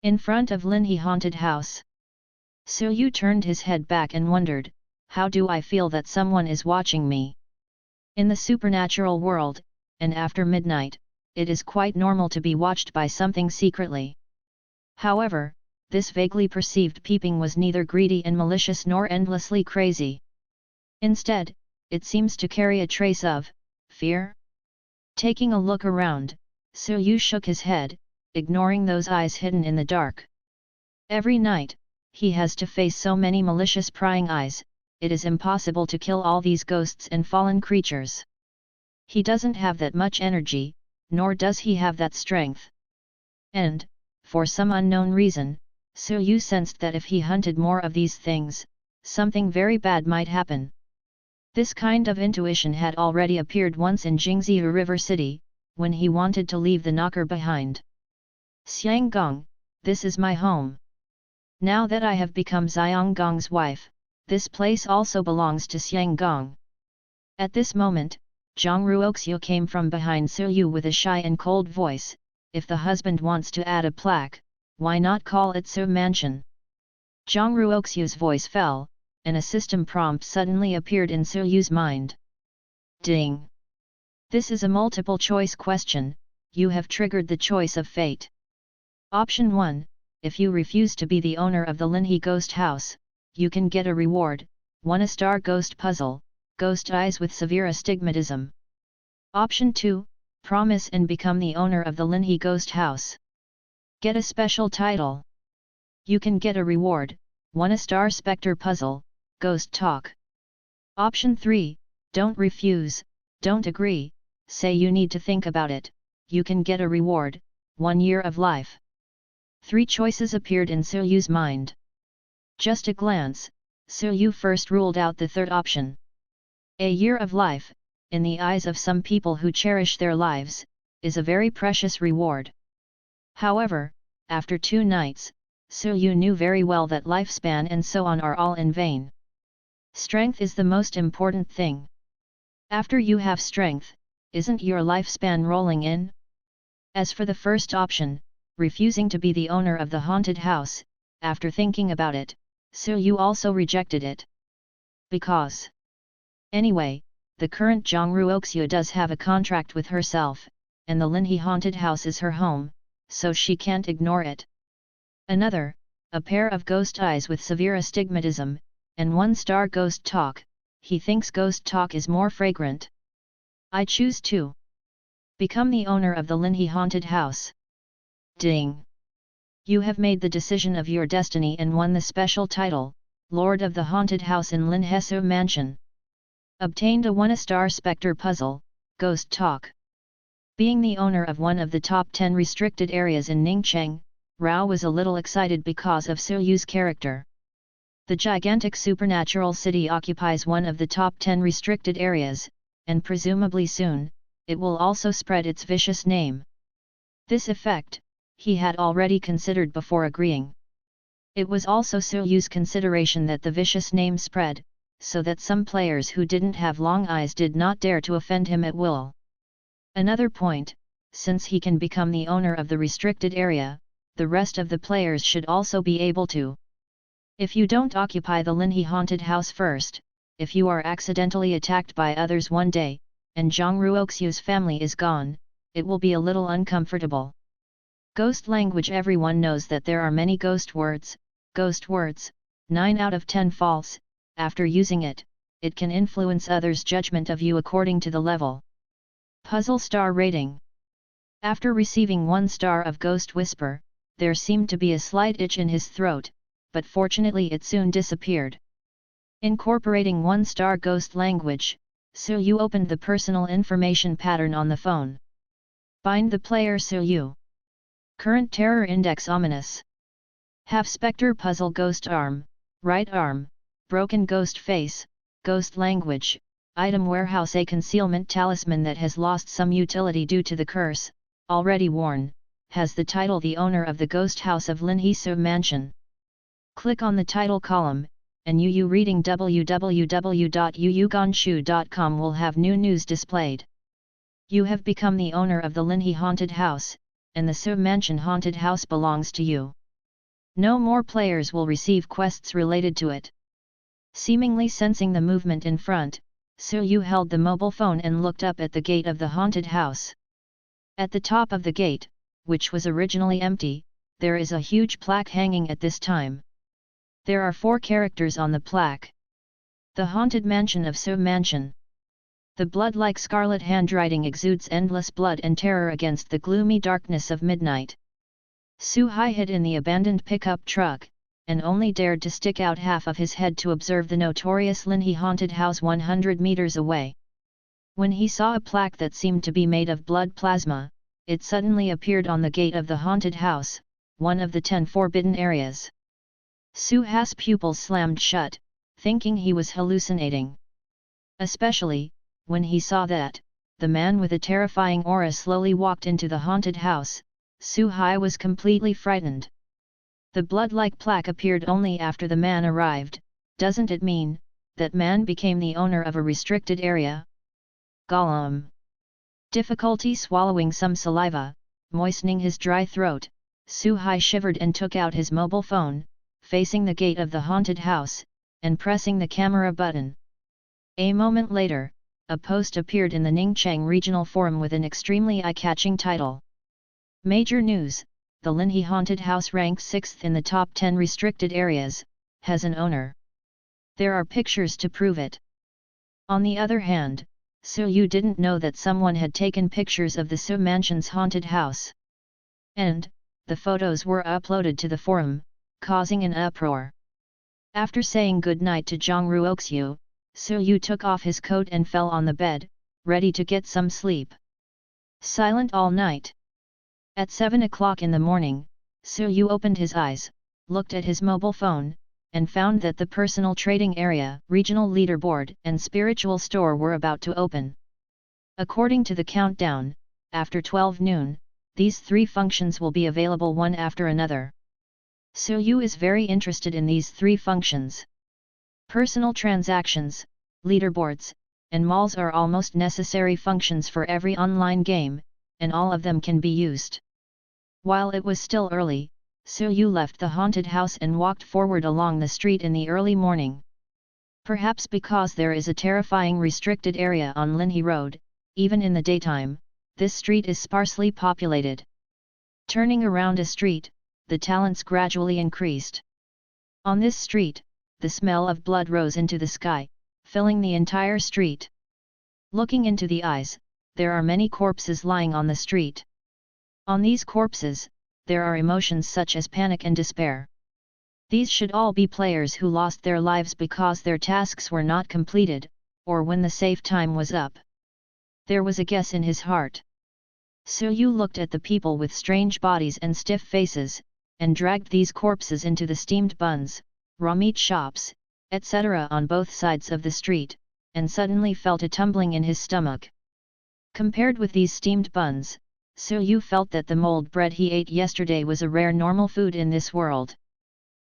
In front of Linhe haunted house, Su Yu turned his head back and wondered, how do I feel that someone is watching me? In the supernatural world, and after midnight, it is quite normal to be watched by something secretly. However, this vaguely perceived peeping was neither greedy and malicious nor endlessly crazy. Instead, it seems to carry a trace of fear. Taking a look around, Su Yu shook his head, ignoring those eyes hidden in the dark. Every night, he has to face so many malicious prying eyes, it is impossible to kill all these ghosts and fallen creatures. He doesn't have that much energy, nor does he have that strength. And, for some unknown reason, Su Yu sensed that if he hunted more of these things, something very bad might happen. This kind of intuition had already appeared once in Jingzhou River City, when he wanted to leave the knocker behind. Xianggong, this is my home. Now that I have become Xianggong's wife, this place also belongs to Xianggong. At this moment, Zhang Ruoxiu came from behind Su Yu with a shy and cold voice, if the husband wants to add a plaque, why not call it Su Mansion? Zhang Ruoxiu's voice fell, and a system prompt suddenly appeared in Su Yu's mind. Ding! This is a multiple choice question, you have triggered the choice of fate. Option 1, if you refuse to be the owner of the Linhe ghost house, you can get a reward, 1 a star ghost puzzle, ghost eyes with severe astigmatism. Option 2, promise and become the owner of the Linhe ghost house. Get a special title. You can get a reward, 1 a star spectre puzzle, ghost talk. Option 3, don't refuse, don't agree, say you need to think about it, you can get a reward, 1 year of life. 3 choices appeared in Su Yu's mind. Just a glance, Su Yu first ruled out the third option. A year of life, in the eyes of some people who cherish their lives, is a very precious reward. However, after 2 nights, Su Yu knew very well that lifespan and so on are all in vain. Strength is the most important thing. After you have strength, isn't your lifespan rolling in? As for the first option, refusing to be the owner of the haunted house, after thinking about it, Su Yu also rejected it. Because anyway, the current Zhang Ruoxiu does have a contract with herself, and the Linhe haunted house is her home, so she can't ignore it. Another, a pair of ghost eyes with severe astigmatism, and 1 star ghost talk, he thinks ghost talk is more fragrant. I choose to become the owner of the Linhe haunted house. Ding! You have made the decision of your destiny and won the special title, Lord of the Haunted House in Linhe Mansion. Obtained a 1 a star spectre puzzle, ghost talk. Being the owner of one of the top 10 restricted areas in Ningcheng, Rao was a little excited because of Su Yu's character. The gigantic supernatural city occupies one of the top 10 restricted areas, and presumably soon, it will also spread its vicious name. This effect, he had already considered before agreeing. It was also Suryu's consideration that the vicious name spread, so that some players who didn't have long eyes did not dare to offend him at will. Another point, since he can become the owner of the restricted area, the rest of the players should also be able to. If you don't occupy the Linhe haunted house first, if you are accidentally attacked by others one day, and Zhang Ruoxiu's family is gone, it will be a little uncomfortable. Ghost language. Everyone knows that there are many ghost words, 9 out of 10 false. After using it, it can influence others' judgment of you according to the level. Puzzle star rating. After receiving 1 star of Ghost Whisper, there seemed to be a slight itch in his throat, but fortunately it soon disappeared. Incorporating 1-star ghost language, Suyu opened the personal information pattern on the phone. Bind the player Suyu. Current terror index ominous. Half specter puzzle ghost arm, right arm, broken ghost face, ghost language, item warehouse. A concealment talisman that has lost some utility due to the curse, already worn, has the title The Owner of the Ghost House of Linhe Mansion. Click on the title column, and UU reading www.yuyugonshu.com will have new news displayed. You have become the owner of the Linhe haunted house, and the Su Mansion haunted house belongs to you. No more players will receive quests related to it. Seemingly sensing the movement in front, Suyu held the mobile phone and looked up at the gate of the haunted house. At the top of the gate, which was originally empty, there is a huge plaque hanging at this time. There are 4 characters on the plaque. The Haunted Mansion of Su Mansion. The blood-like scarlet handwriting exudes endless blood and terror against the gloomy darkness of midnight. Su Hai hid in the abandoned pickup truck, and only dared to stick out half of his head to observe the notorious Linhe haunted house 100 meters away. When he saw a plaque that seemed to be made of blood plasma, it suddenly appeared on the gate of the haunted house, one of the 10 forbidden areas. Su Hai's pupils slammed shut, thinking he was hallucinating. Especially, when he saw that, the man with a terrifying aura slowly walked into the haunted house, Su Hai was completely frightened. The blood-like plaque appeared only after the man arrived. Doesn't it mean that man became the owner of a restricted area? Gollum. Difficulty swallowing some saliva, moistening his dry throat, Su Hai shivered and took out his mobile phone, facing the gate of the haunted house, and pressing the camera button. A moment later, a post appeared in the Ningcheng Regional Forum with an extremely eye-catching title. Major news: the Linhe haunted house ranks 6th in the top 10 restricted areas, has an owner. There are pictures to prove it. On the other hand, Suyu didn't know that someone had taken pictures of the Su Mansion's haunted house. And, the photos were uploaded to the forum, causing an uproar. After saying goodnight to Zhang Ruoxiu, Suyu took off his coat and fell on the bed, ready to get some sleep. Silent all night. At 7 o'clock in the morning, Suyu opened his eyes, looked at his mobile phone, and found that the personal trading area, regional leaderboard, and spiritual store were about to open. According to the countdown, after 12 noon, these 3 functions will be available one after another. Suyu is very interested in these 3 functions. Personal transactions, leaderboards, and malls are almost necessary functions for every online game, and all of them can be used. While it was still early, Suyu left the haunted house and walked forward along the street in the early morning. Perhaps because there is a terrifying restricted area on Linhe Road, even in the daytime, this street is sparsely populated. Turning around a street, the talents gradually increased. On this street, the smell of blood rose into the sky, filling the entire street. Looking into the eyes, there are many corpses lying on the street. On these corpses, there are emotions such as panic and despair. These should all be players who lost their lives because their tasks were not completed, or when the save time was up. There was a guess in his heart. Suyu looked at the people with strange bodies and stiff faces, and dragged these corpses into the steamed buns, raw meat shops, etc. on both sides of the street, and suddenly felt a tumbling in his stomach. Compared with these steamed buns, Suyu felt that the mold bread he ate yesterday was a rare normal food in this world.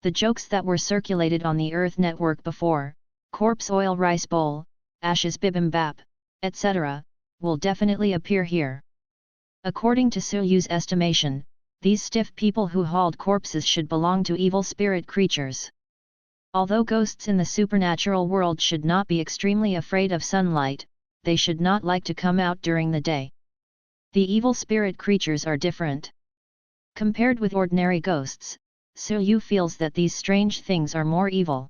The jokes that were circulated on the Earth Network before, corpse oil rice bowl, ashes bibimbap, etc., will definitely appear here. According to Suyu's estimation, these stiff people who hauled corpses should belong to evil spirit creatures. Although ghosts in the supernatural world should not be extremely afraid of sunlight, they should not like to come out during the day. The evil spirit creatures are different. Compared with ordinary ghosts, Suyu feels that these strange things are more evil.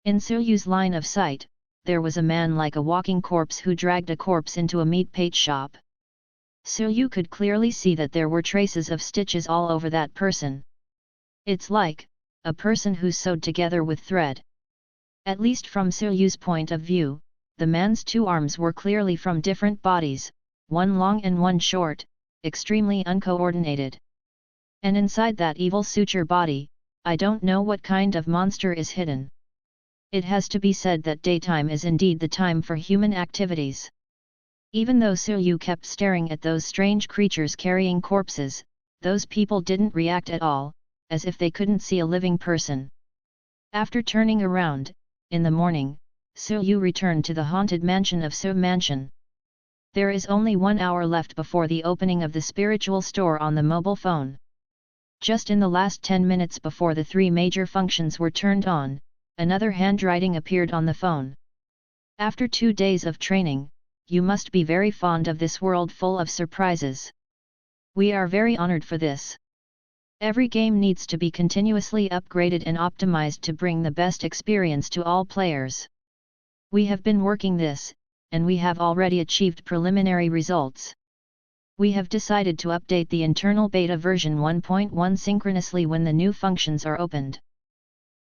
In Suyu's line of sight, there was a man like a walking corpse who dragged a corpse into a meat shop. Suyu could clearly see that there were traces of stitches all over that person. It's like a person who's sewed together with thread. At least from Suyu's point of view, the man's two arms were clearly from different bodies, one long and one short, extremely uncoordinated. And inside that evil suture body, I don't know what kind of monster is hidden. It has to be said that daytime is indeed the time for human activities. Even though Suyu kept staring at those strange creatures carrying corpses, those people didn't react at all, as if they couldn't see a living person. After turning around, in the morning, Suyu returned to the haunted mansion of Su Mansion. There is only 1 hour left before the opening of the spiritual store on the mobile phone. Just in the last 10 minutes before the 3 major functions were turned on, another handwriting appeared on the phone. After 2 days of training, you must be very fond of this world full of surprises. We are very honored for this. Every game needs to be continuously upgraded and optimized to bring the best experience to all players. We have been working this, and we have already achieved preliminary results. We have decided to update the internal beta version 1.1 synchronously when the new functions are opened.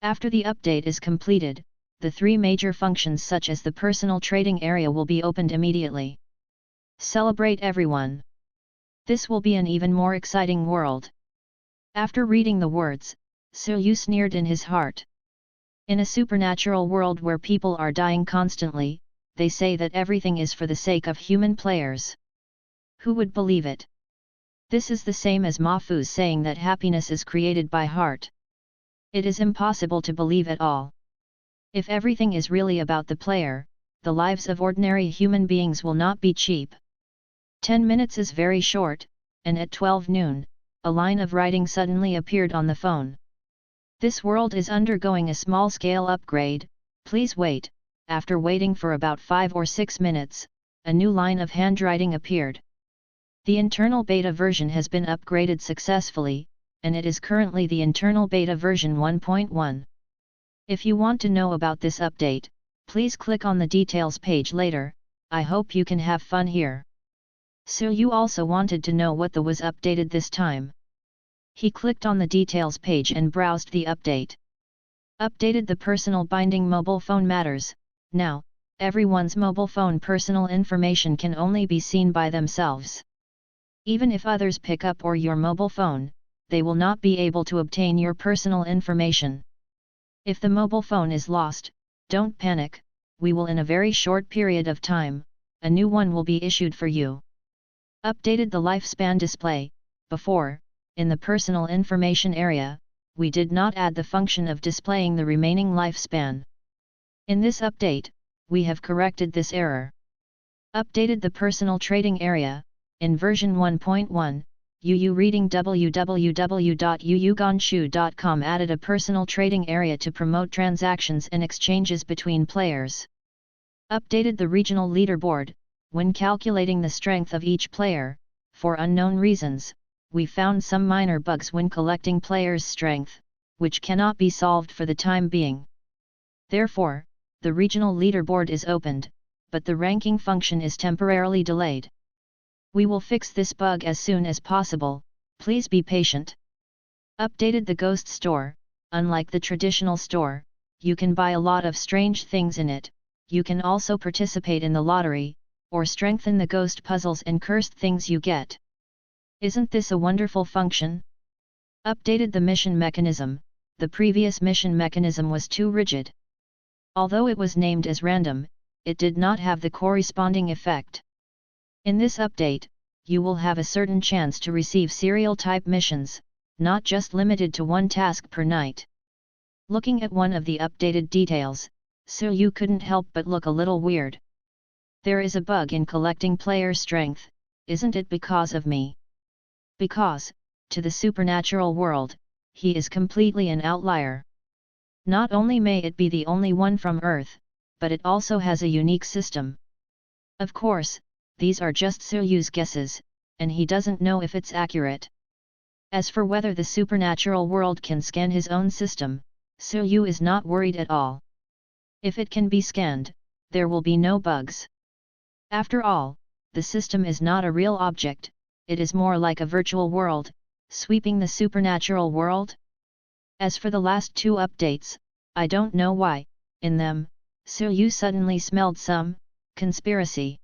After the update is completed, the 3 major functions such as the personal trading area will be opened immediately. Celebrate everyone! This will be an even more exciting world. After reading the words, Suyu sneered in his heart. In a supernatural world where people are dying constantly, they say that everything is for the sake of human players. Who would believe it? This is the same as Mafu's saying that happiness is created by heart. It is impossible to believe at all. If everything is really about the player, the lives of ordinary human beings will not be cheap. 10 minutes is very short, and at 12 noon, a line of writing suddenly appeared on the phone. This world is undergoing a small-scale upgrade, please wait. After waiting for about 5 or 6 minutes, a new line of handwriting appeared. The internal beta version has been upgraded successfully, and it is currently the internal beta version 1.1. If you want to know about this update, please click on the details page later. I hope you can have fun here. Suyu also wanted to know what was updated this time. He clicked on the details page and browsed the update. Updated the personal binding mobile phone matters. Now, everyone's mobile phone personal information can only be seen by themselves. Even if others pick up your mobile phone, they will not be able to obtain your personal information. If the mobile phone is lost, don't panic, we will in a very short period of time, a new one will be issued for you. Updated the lifespan display. Before, in the personal information area, we did not add the function of displaying the remaining lifespan. In this update, we have corrected this error. Updated the personal trading area. In version 1.1, UU reading www.uuganshu.com added a personal trading area to promote transactions and exchanges between players. Updated the regional leaderboard. When calculating the strength of each player, for unknown reasons, we found some minor bugs when collecting players' strength, which cannot be solved for the time being. Therefore, the regional leaderboard is opened, but the ranking function is temporarily delayed. We will fix this bug as soon as possible, please be patient. Updated the Ghost Store. Unlike the traditional store, you can buy a lot of strange things in it. You can also participate in the lottery, or strengthen the ghost puzzles and cursed things you get. Isn't this a wonderful function? Updated the mission mechanism. The previous mission mechanism was too rigid. Although it was named as random, it did not have the corresponding effect. In this update, you will have a certain chance to receive serial type missions, not just limited to one task per night. Looking at one of the updated details, Yu couldn't help but look a little weird. There is a bug in collecting player strength, isn't it because of me? Because, to the supernatural world, he is completely an outlier. Not only may it be the only one from Earth, but it also has a unique system. Of course, these are just Yu's guesses, and he doesn't know if it's accurate. As for whether the supernatural world can scan his own system, Yu is not worried at all. If it can be scanned, there will be no bugs. After all, the system is not a real object, it is more like a virtual world, sweeping the supernatural world. As for the last two updates, I don't know why, in them, Yu suddenly smelled some conspiracy.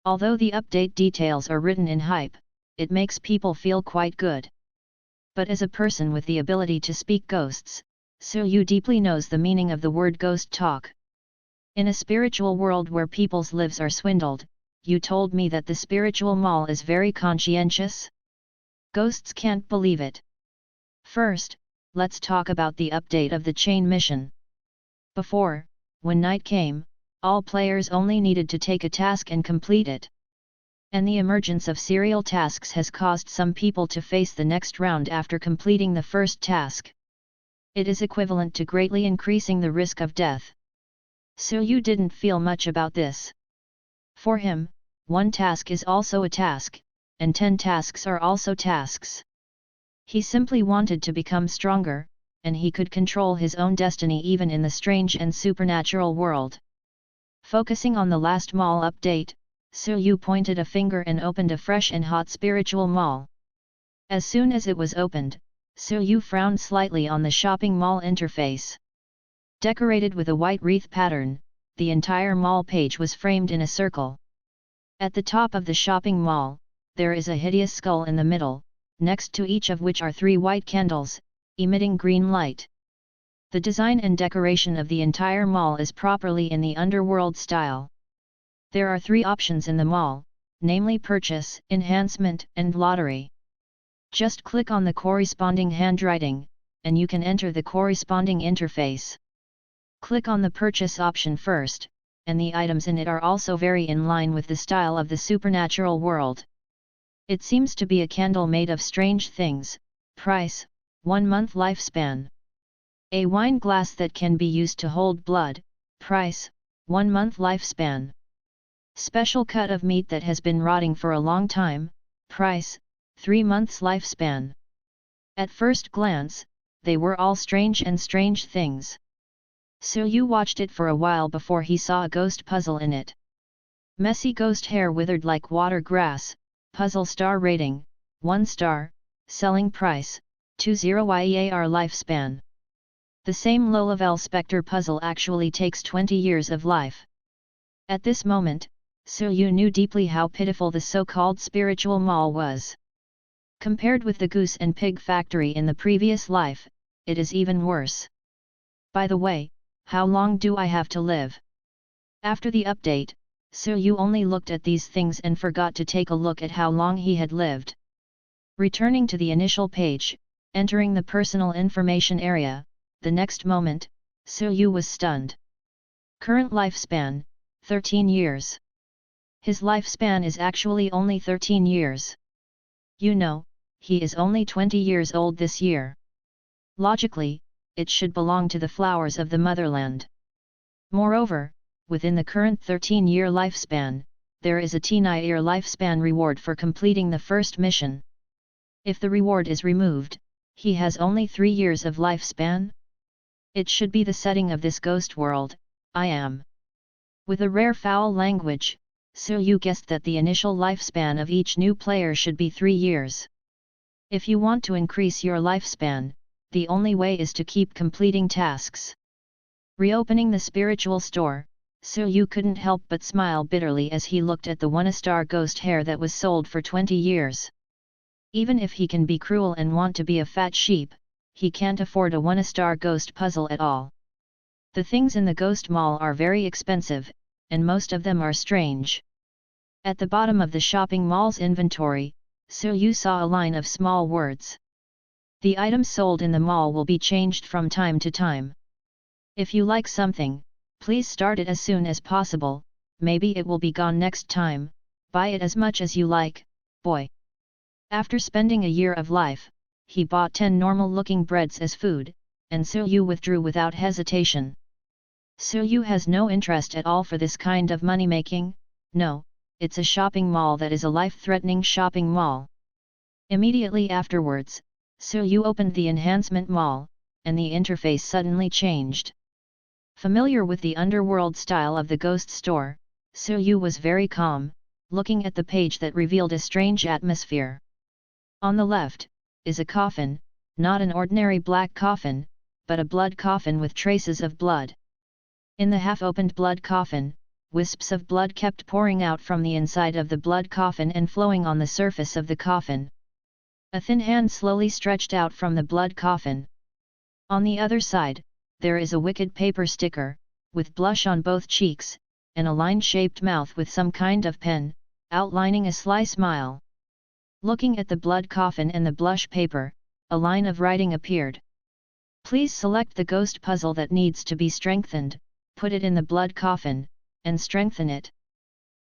Although the update details are written in hype, it makes people feel quite good. But as a person with the ability to speak ghosts, Yu deeply knows the meaning of the word ghost talk. In a spiritual world where people's lives are swindled, you told me that the spiritual mall is very conscientious? Ghosts can't believe it. First, let's talk about the update of the chain mission. Before, when night came, all players only needed to take a task and complete it. And the emergence of serial tasks has caused some people to face the next round after completing the first task. It is equivalent to greatly increasing the risk of death. Yu didn't feel much about this. For him, one task is also a task, and 10 tasks are also tasks. He simply wanted to become stronger, and he could control his own destiny even in the strange and supernatural world. Focusing on the last mall update, Yu pointed a finger and opened a fresh and hot spiritual mall. As soon as it was opened, Yu frowned slightly on the shopping mall interface. Decorated with a white wreath pattern, the entire mall page was framed in a circle. At the top of the shopping mall, there is a hideous skull in the middle, next to each of which are 3 white candles, emitting green light. The design and decoration of the entire mall is properly in the underworld style. There are 3 options in the mall, namely purchase, enhancement, and lottery. Just click on the corresponding handwriting, and you can enter the corresponding interface. Click on the purchase option first, and the items in it are also very in line with the style of the supernatural world. It seems to be a candle made of strange things. Price, 1 month lifespan. A wine glass that can be used to hold blood. Price, 1 month lifespan. Special cut of meat that has been rotting for a long time. Price, 3 months lifespan. At first glance, they were all strange things. Yu watched it for a while before he saw a ghost puzzle in it. Messy ghost hair withered like water grass. Puzzle star rating, 1 star, selling price, 20 YEAR lifespan. The same low-level spectre puzzle actually takes 20 years of life. At this moment, Yu knew deeply how pitiful the so-called spiritual mall was. Compared with the goose and pig factory in the previous life, it is even worse. By the way, how long do I have to live? After the update, Yu only looked at these things and forgot to take a look at how long he had lived. Returning to the initial page, entering the personal information area, the next moment, Yu was stunned. Current lifespan, 13 years. His lifespan is actually only 13 years. You know, he is only 20 years old this year. Logically, it should belong to the flowers of the motherland. Moreover, within the current 13-year lifespan, there is a 10-year lifespan reward for completing the first mission. If the reward is removed, he has only 3 years of lifespan? It should be the setting of this ghost world, I am. With a rare foul language, Yu guessed that the initial lifespan of each new player should be 3 years. If you want to increase your lifespan, the only way is to keep completing tasks. Reopening the spiritual store, Yu couldn't help but smile bitterly as he looked at the 1-star ghost hair that was sold for 20 years. Even if he can be cruel and want to be a fat sheep, he can't afford a 1-star ghost puzzle at all. The things in the ghost mall are very expensive, and most of them are strange. At the bottom of the shopping mall's inventory, Yu saw a line of small words. The items sold in the mall will be changed from time to time. If you like something, please start it as soon as possible, maybe it will be gone next time, buy it as much as you like, boy. After spending a year of life, he bought 10 normal-looking breads as food, and Suyu withdrew without hesitation. Suyu has no interest at all for this kind of money-making, no, it's a shopping mall that is a life-threatening shopping mall. Immediately afterwards, Suyu opened the enhancement mall, and the interface suddenly changed. Familiar with the underworld style of the ghost store, Suyu was very calm, looking at the page that revealed a strange atmosphere. On the left, is a coffin, not an ordinary black coffin, but a blood coffin with traces of blood. In the half-opened blood coffin, wisps of blood kept pouring out from the inside of the blood coffin and flowing on the surface of the coffin. A thin hand slowly stretched out from the blood coffin. On the other side, there is a wicked paper sticker, with blush on both cheeks, and a line-shaped mouth with some kind of pen, outlining a sly smile. Looking at the blood coffin and the blush paper, a line of writing appeared. Please select the ghost puzzle that needs to be strengthened, put it in the blood coffin, and strengthen it.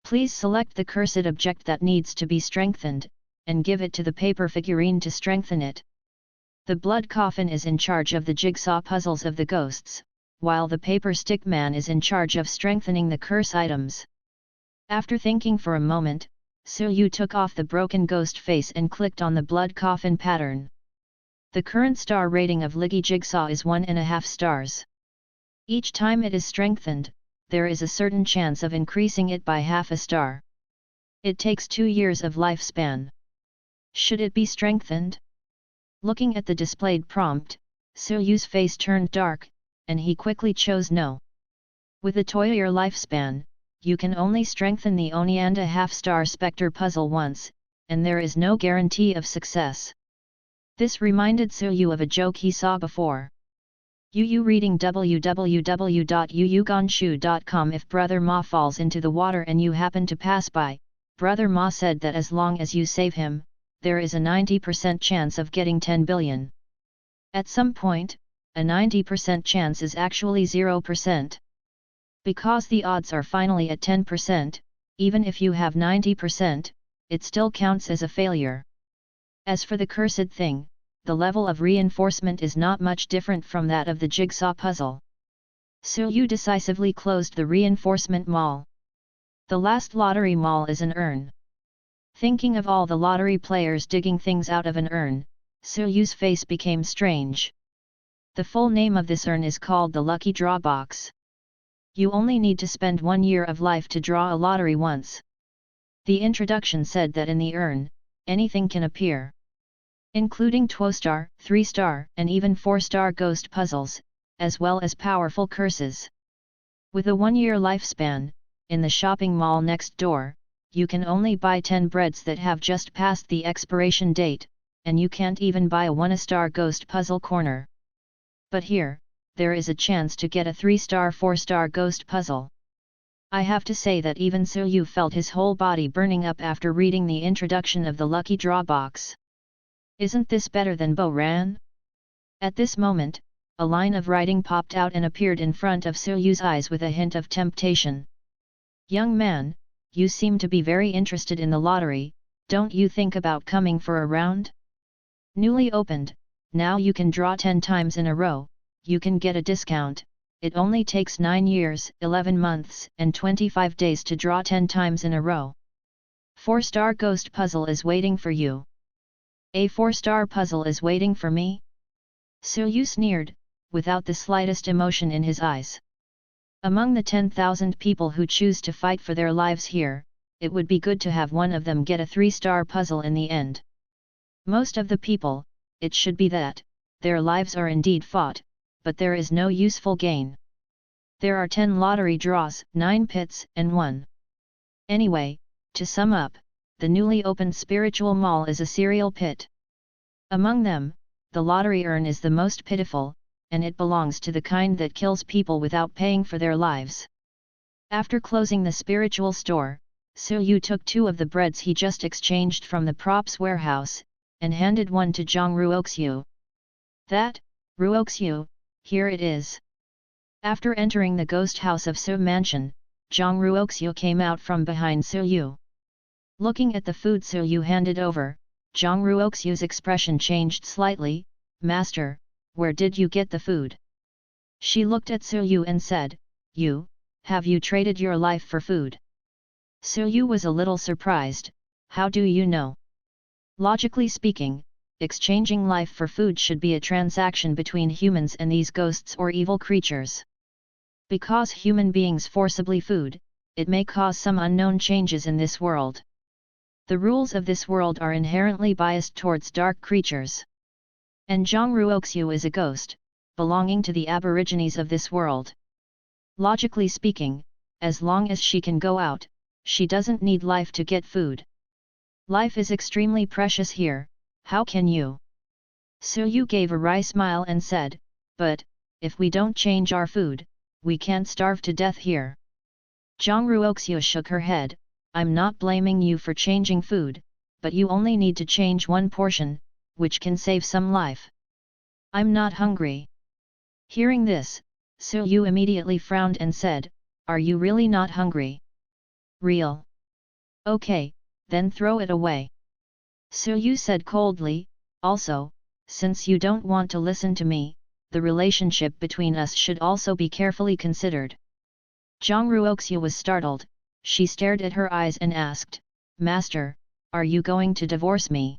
Please select the cursed object that needs to be strengthened, and give it to the paper figurine to strengthen it. The blood coffin is in charge of the jigsaw puzzles of the ghosts, while the paper stick man is in charge of strengthening the curse items. After thinking for a moment, Suyu took off the broken ghost face and clicked on the blood coffin pattern. The current star rating of Liggy Jigsaw is 1.5 stars. Each time it is strengthened, there is a certain chance of increasing it by half a star. It takes 2 years of lifespan. Should it be strengthened? Looking at the displayed prompt, Suyu's face turned dark, and he quickly chose no. With a 2-year lifespan, you can only strengthen the Onianda half-star Spectre puzzle once, and there is no guarantee of success. This reminded Suyu of a joke he saw before. Yu reading www.yuyugonshu.com. If Brother Ma falls into the water and you happen to pass by, Brother Ma said that as long as you save him, there is a 90% chance of getting 10 billion. At some point, a 90% chance is actually 0%. Because the odds are finally at 10%, even if you have 90%, it still counts as a failure. As for the cursed thing, the level of reinforcement is not much different from that of the jigsaw puzzle. Suyu decisively closed the reinforcement mall. The last lottery mall is an urn. Thinking of all the lottery players digging things out of an urn, Suyu's face became strange. The full name of this urn is called the Lucky Draw Box. You only need to spend 1 year of life to draw a lottery once. The introduction said that in the urn, anything can appear, including 2-star, 3-star, and even 4-star ghost puzzles, as well as powerful curses. With a 1-year lifespan, in the shopping mall next door, you can only buy 10 breads that have just passed the expiration date, and you can't even buy a 1-star ghost puzzle corner. But here, there is a chance to get a 3-star 4-star ghost puzzle. I have to say that even Suyu felt his whole body burning up after reading the introduction of the Lucky Draw Box. Isn't this better than Bo Ran? At this moment, a line of writing popped out and appeared in front of Suyu's eyes with a hint of temptation. Young man, you seem to be very interested in the lottery, don't you think about coming for a round? Newly opened, now you can draw 10 times in a row, you can get a discount, it only takes 9 years, 11 months, and 25 days to draw 10 times in a row. 4-star ghost puzzle is waiting for you. A 4-star puzzle is waiting for me? Suyu sneered, without the slightest emotion in his eyes. Among the 10,000 people who choose to fight for their lives here, it would be good to have one of them get a 3-star puzzle in the end. Most of the people, it should be that, their lives are indeed fought, but there is no useful gain. There are 10 lottery draws, 9 pits, and 1. Anyway, to sum up, the newly opened spiritual mall is a serial pit. Among them, the lottery urn is the most pitiful, and it belongs to the kind that kills people without paying for their lives. After closing the spiritual store, Suyu took 2 of the breads he just exchanged from the props warehouse, and handed one to Zhang Ruoxiu. That, Ruoxiu, here it is. After entering the ghost house of Su Mansion, Zhang Ruoxiu came out from behind Su Yu. Looking at the food Su Yu handed over, Zhang Ruoxiu's expression changed slightly. Master, where did you get the food? She looked at Su Yu and said, have you traded your life for food? Su Yu was a little surprised. How do you know? Logically speaking, exchanging life for food should be a transaction between humans and these ghosts or evil creatures. Because human beings forcibly food, it may cause some unknown changes in this world. The rules of this world are inherently biased towards dark creatures. And Zhang Ruoxiu is a ghost, belonging to the aborigines of this world. Logically speaking, as long as she can go out, she doesn't need life to get food. Life is extremely precious here, how can you? Su Yu gave a wry smile and said, but, if we don't change our food, we can't starve to death here. Zhang Ruoxiu shook her head, I'm not blaming you for changing food, but you only need to change one portion, which can save some life. I'm not hungry. Hearing this, Su Yu immediately frowned and said, are you really not hungry? Real. Okay, then throw it away. Su Yu said coldly, also, since you don't want to listen to me, the relationship between us should also be carefully considered. Zhang Ruoxiu was startled, she stared at her eyes and asked, Master, are you going to divorce me?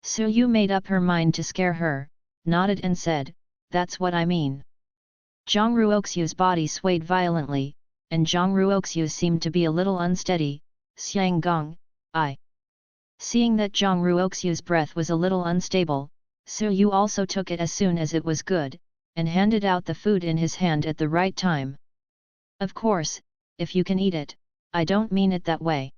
Su Yu made up her mind to scare her, nodded and said, that's what I mean. Zhang Ruoxiu's body swayed violently, and Zhang Ruoxiu seemed to be a little unsteady. Xiang Gong, I. Seeing that Zhang Ruoxiu's breath was a little unstable, Su Yu also took it as soon as it was good, and handed out the food in his hand at the right time. Of course, if you can eat it, I don't mean it that way.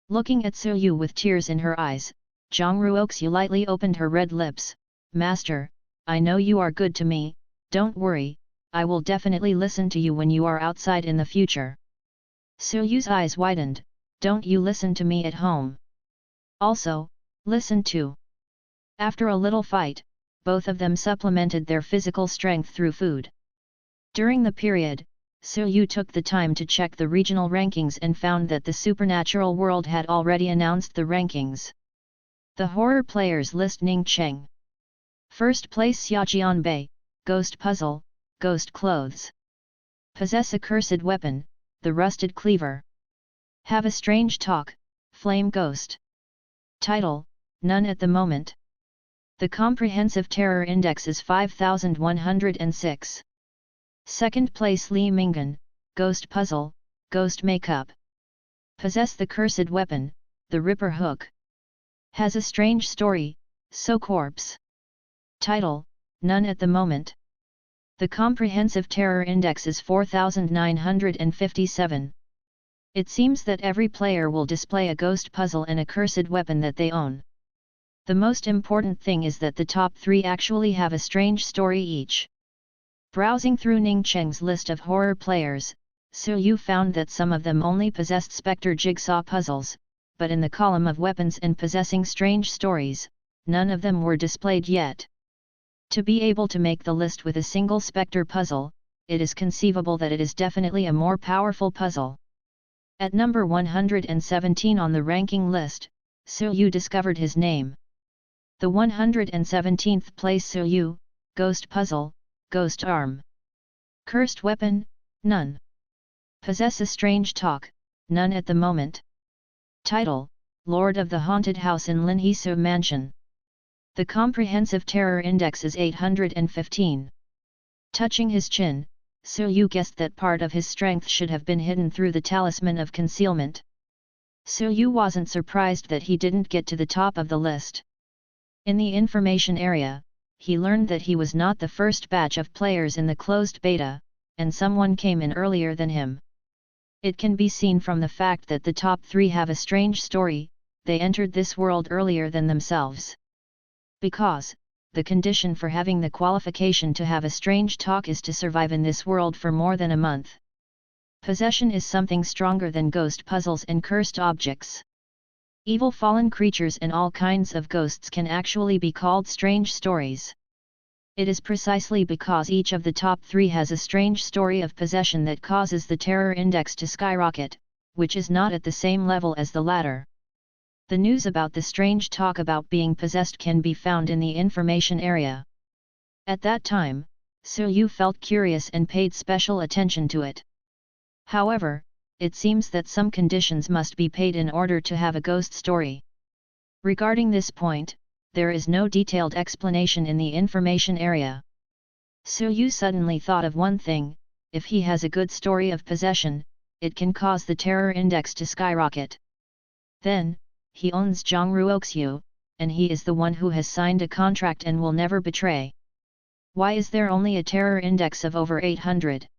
Looking at Su Yu with tears in her eyes, Zhang Ruoxiu lightly opened her red lips, Master, I know you are good to me, don't worry, I will definitely listen to you when you are outside in the future. Su Yu's eyes widened, don't you listen to me at home. Also, listen to. After a little fight, both of them supplemented their physical strength through food. During the period, Su Yu took the time to check the regional rankings and found that the supernatural world had already announced the rankings. The horror players list Ning Cheng. First place Xiaojian Bei, Ghost Puzzle, Ghost Clothes. Possess a cursed weapon, the Rusted Cleaver. Have a strange talk, Flame Ghost. Title, none at the moment. The comprehensive terror index is 5106. Second place Li Mingan, Ghost Puzzle, Ghost Makeup. Possess the cursed weapon, the Ripper Hook. Has a strange story, So Corpse. Title, none at the moment. The comprehensive terror index is 4957. It seems that every player will display a ghost puzzle and a cursed weapon that they own. The most important thing is that the top 3 actually have a strange story each. Browsing through Ning Cheng's list of horror players, Su Yu found that some of them only possessed spectre jigsaw puzzles, but in the column of weapons and possessing strange stories, none of them were displayed yet. To be able to make the list with a single spectre puzzle, it is conceivable that it is definitely a more powerful puzzle. At number 117 on the ranking list, Su Yu discovered his name. The 117th place Su Yu, Ghost Puzzle, Ghost Arm. Cursed Weapon, none. Possess a strange talk, none at the moment. Title, Lord of the Haunted House in Linhesu Mansion. The comprehensive terror index is 815. Touching his chin, Su Yu guessed that part of his strength should have been hidden through the talisman of concealment. Su Yu wasn't surprised that he didn't get to the top of the list. In the information area, he learned that he was not the first batch of players in the closed beta, and someone came in earlier than him. It can be seen from the fact that the top 3 have a strange story, they entered this world earlier than themselves. Because, the condition for having the qualification to have a strange talk is to survive in this world for more than a month. Possession is something stronger than ghost puzzles and cursed objects. Evil fallen creatures and all kinds of ghosts can actually be called strange stories. It is precisely because each of the top 3 has a strange story of possession that causes the terror index to skyrocket, which is not at the same level as the latter. The news about the strange talk about being possessed can be found in the information area. At that time, Su felt curious and paid special attention to it. However, it seems that some conditions must be paid in order to have a ghost story. Regarding this point, there is no detailed explanation in the information area. Su suddenly thought of one thing: if he has a good story of possession, it can cause the terror index to skyrocket. Then, he owns Zhang Ruoxiu, and he is the one who has signed a contract and will never betray. Why is there only a terror index of over 800?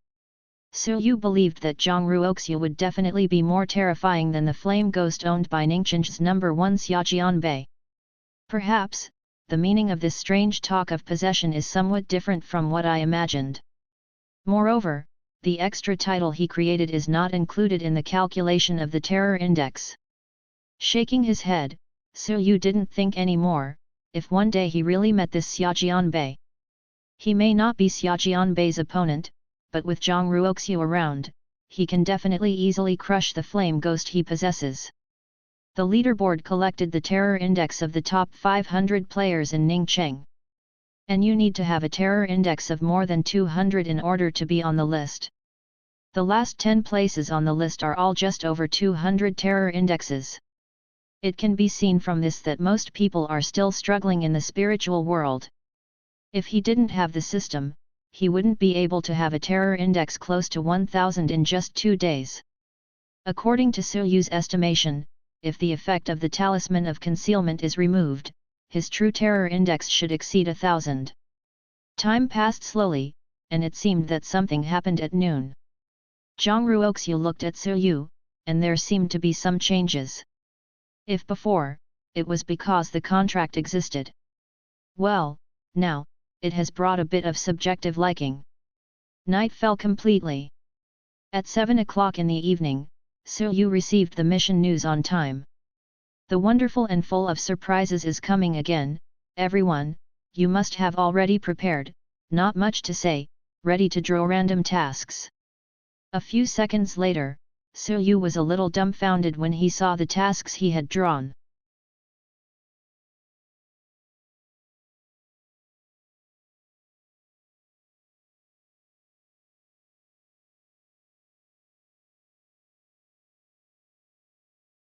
Su believed that Zhang Ruoxiu would definitely be more terrifying than the flame ghost owned by Ningchen's number 1 Xiaojian Bei. Perhaps, the meaning of this strange talk of possession is somewhat different from what I imagined. Moreover, the extra title he created is not included in the calculation of the terror index. Shaking his head, Su didn't think any more. If one day he really met this Xiaojian Bei. He may not be Xiaojian Bei's opponent, but with Zhang Ruoxiu around, he can definitely easily crush the flame ghost he possesses. The leaderboard collected the terror index of the top 500 players in Ningcheng. And you need to have a terror index of more than 200 in order to be on the list. The last 10 places on the list are all just over 200 terror indexes. It can be seen from this that most people are still struggling in the spiritual world. If he didn't have the system, he wouldn't be able to have a terror index close to 1000 in just 2 days. According to Su's estimation, if the effect of the talisman of concealment is removed, his true terror index should exceed 1000. Time passed slowly, and it seemed that something happened at noon. Zhang Ruoxiu looked at Su, and there seemed to be some changes. If before, it was because the contract existed. Well, now, it has brought a bit of subjective liking. Night fell completely. At 7 o'clock in the evening, Su received the mission news on time. The wonderful and full of surprises is coming again, everyone, you must have already prepared, not much to say, ready to draw random tasks. A few seconds later, Su was a little dumbfounded when he saw the tasks he had drawn.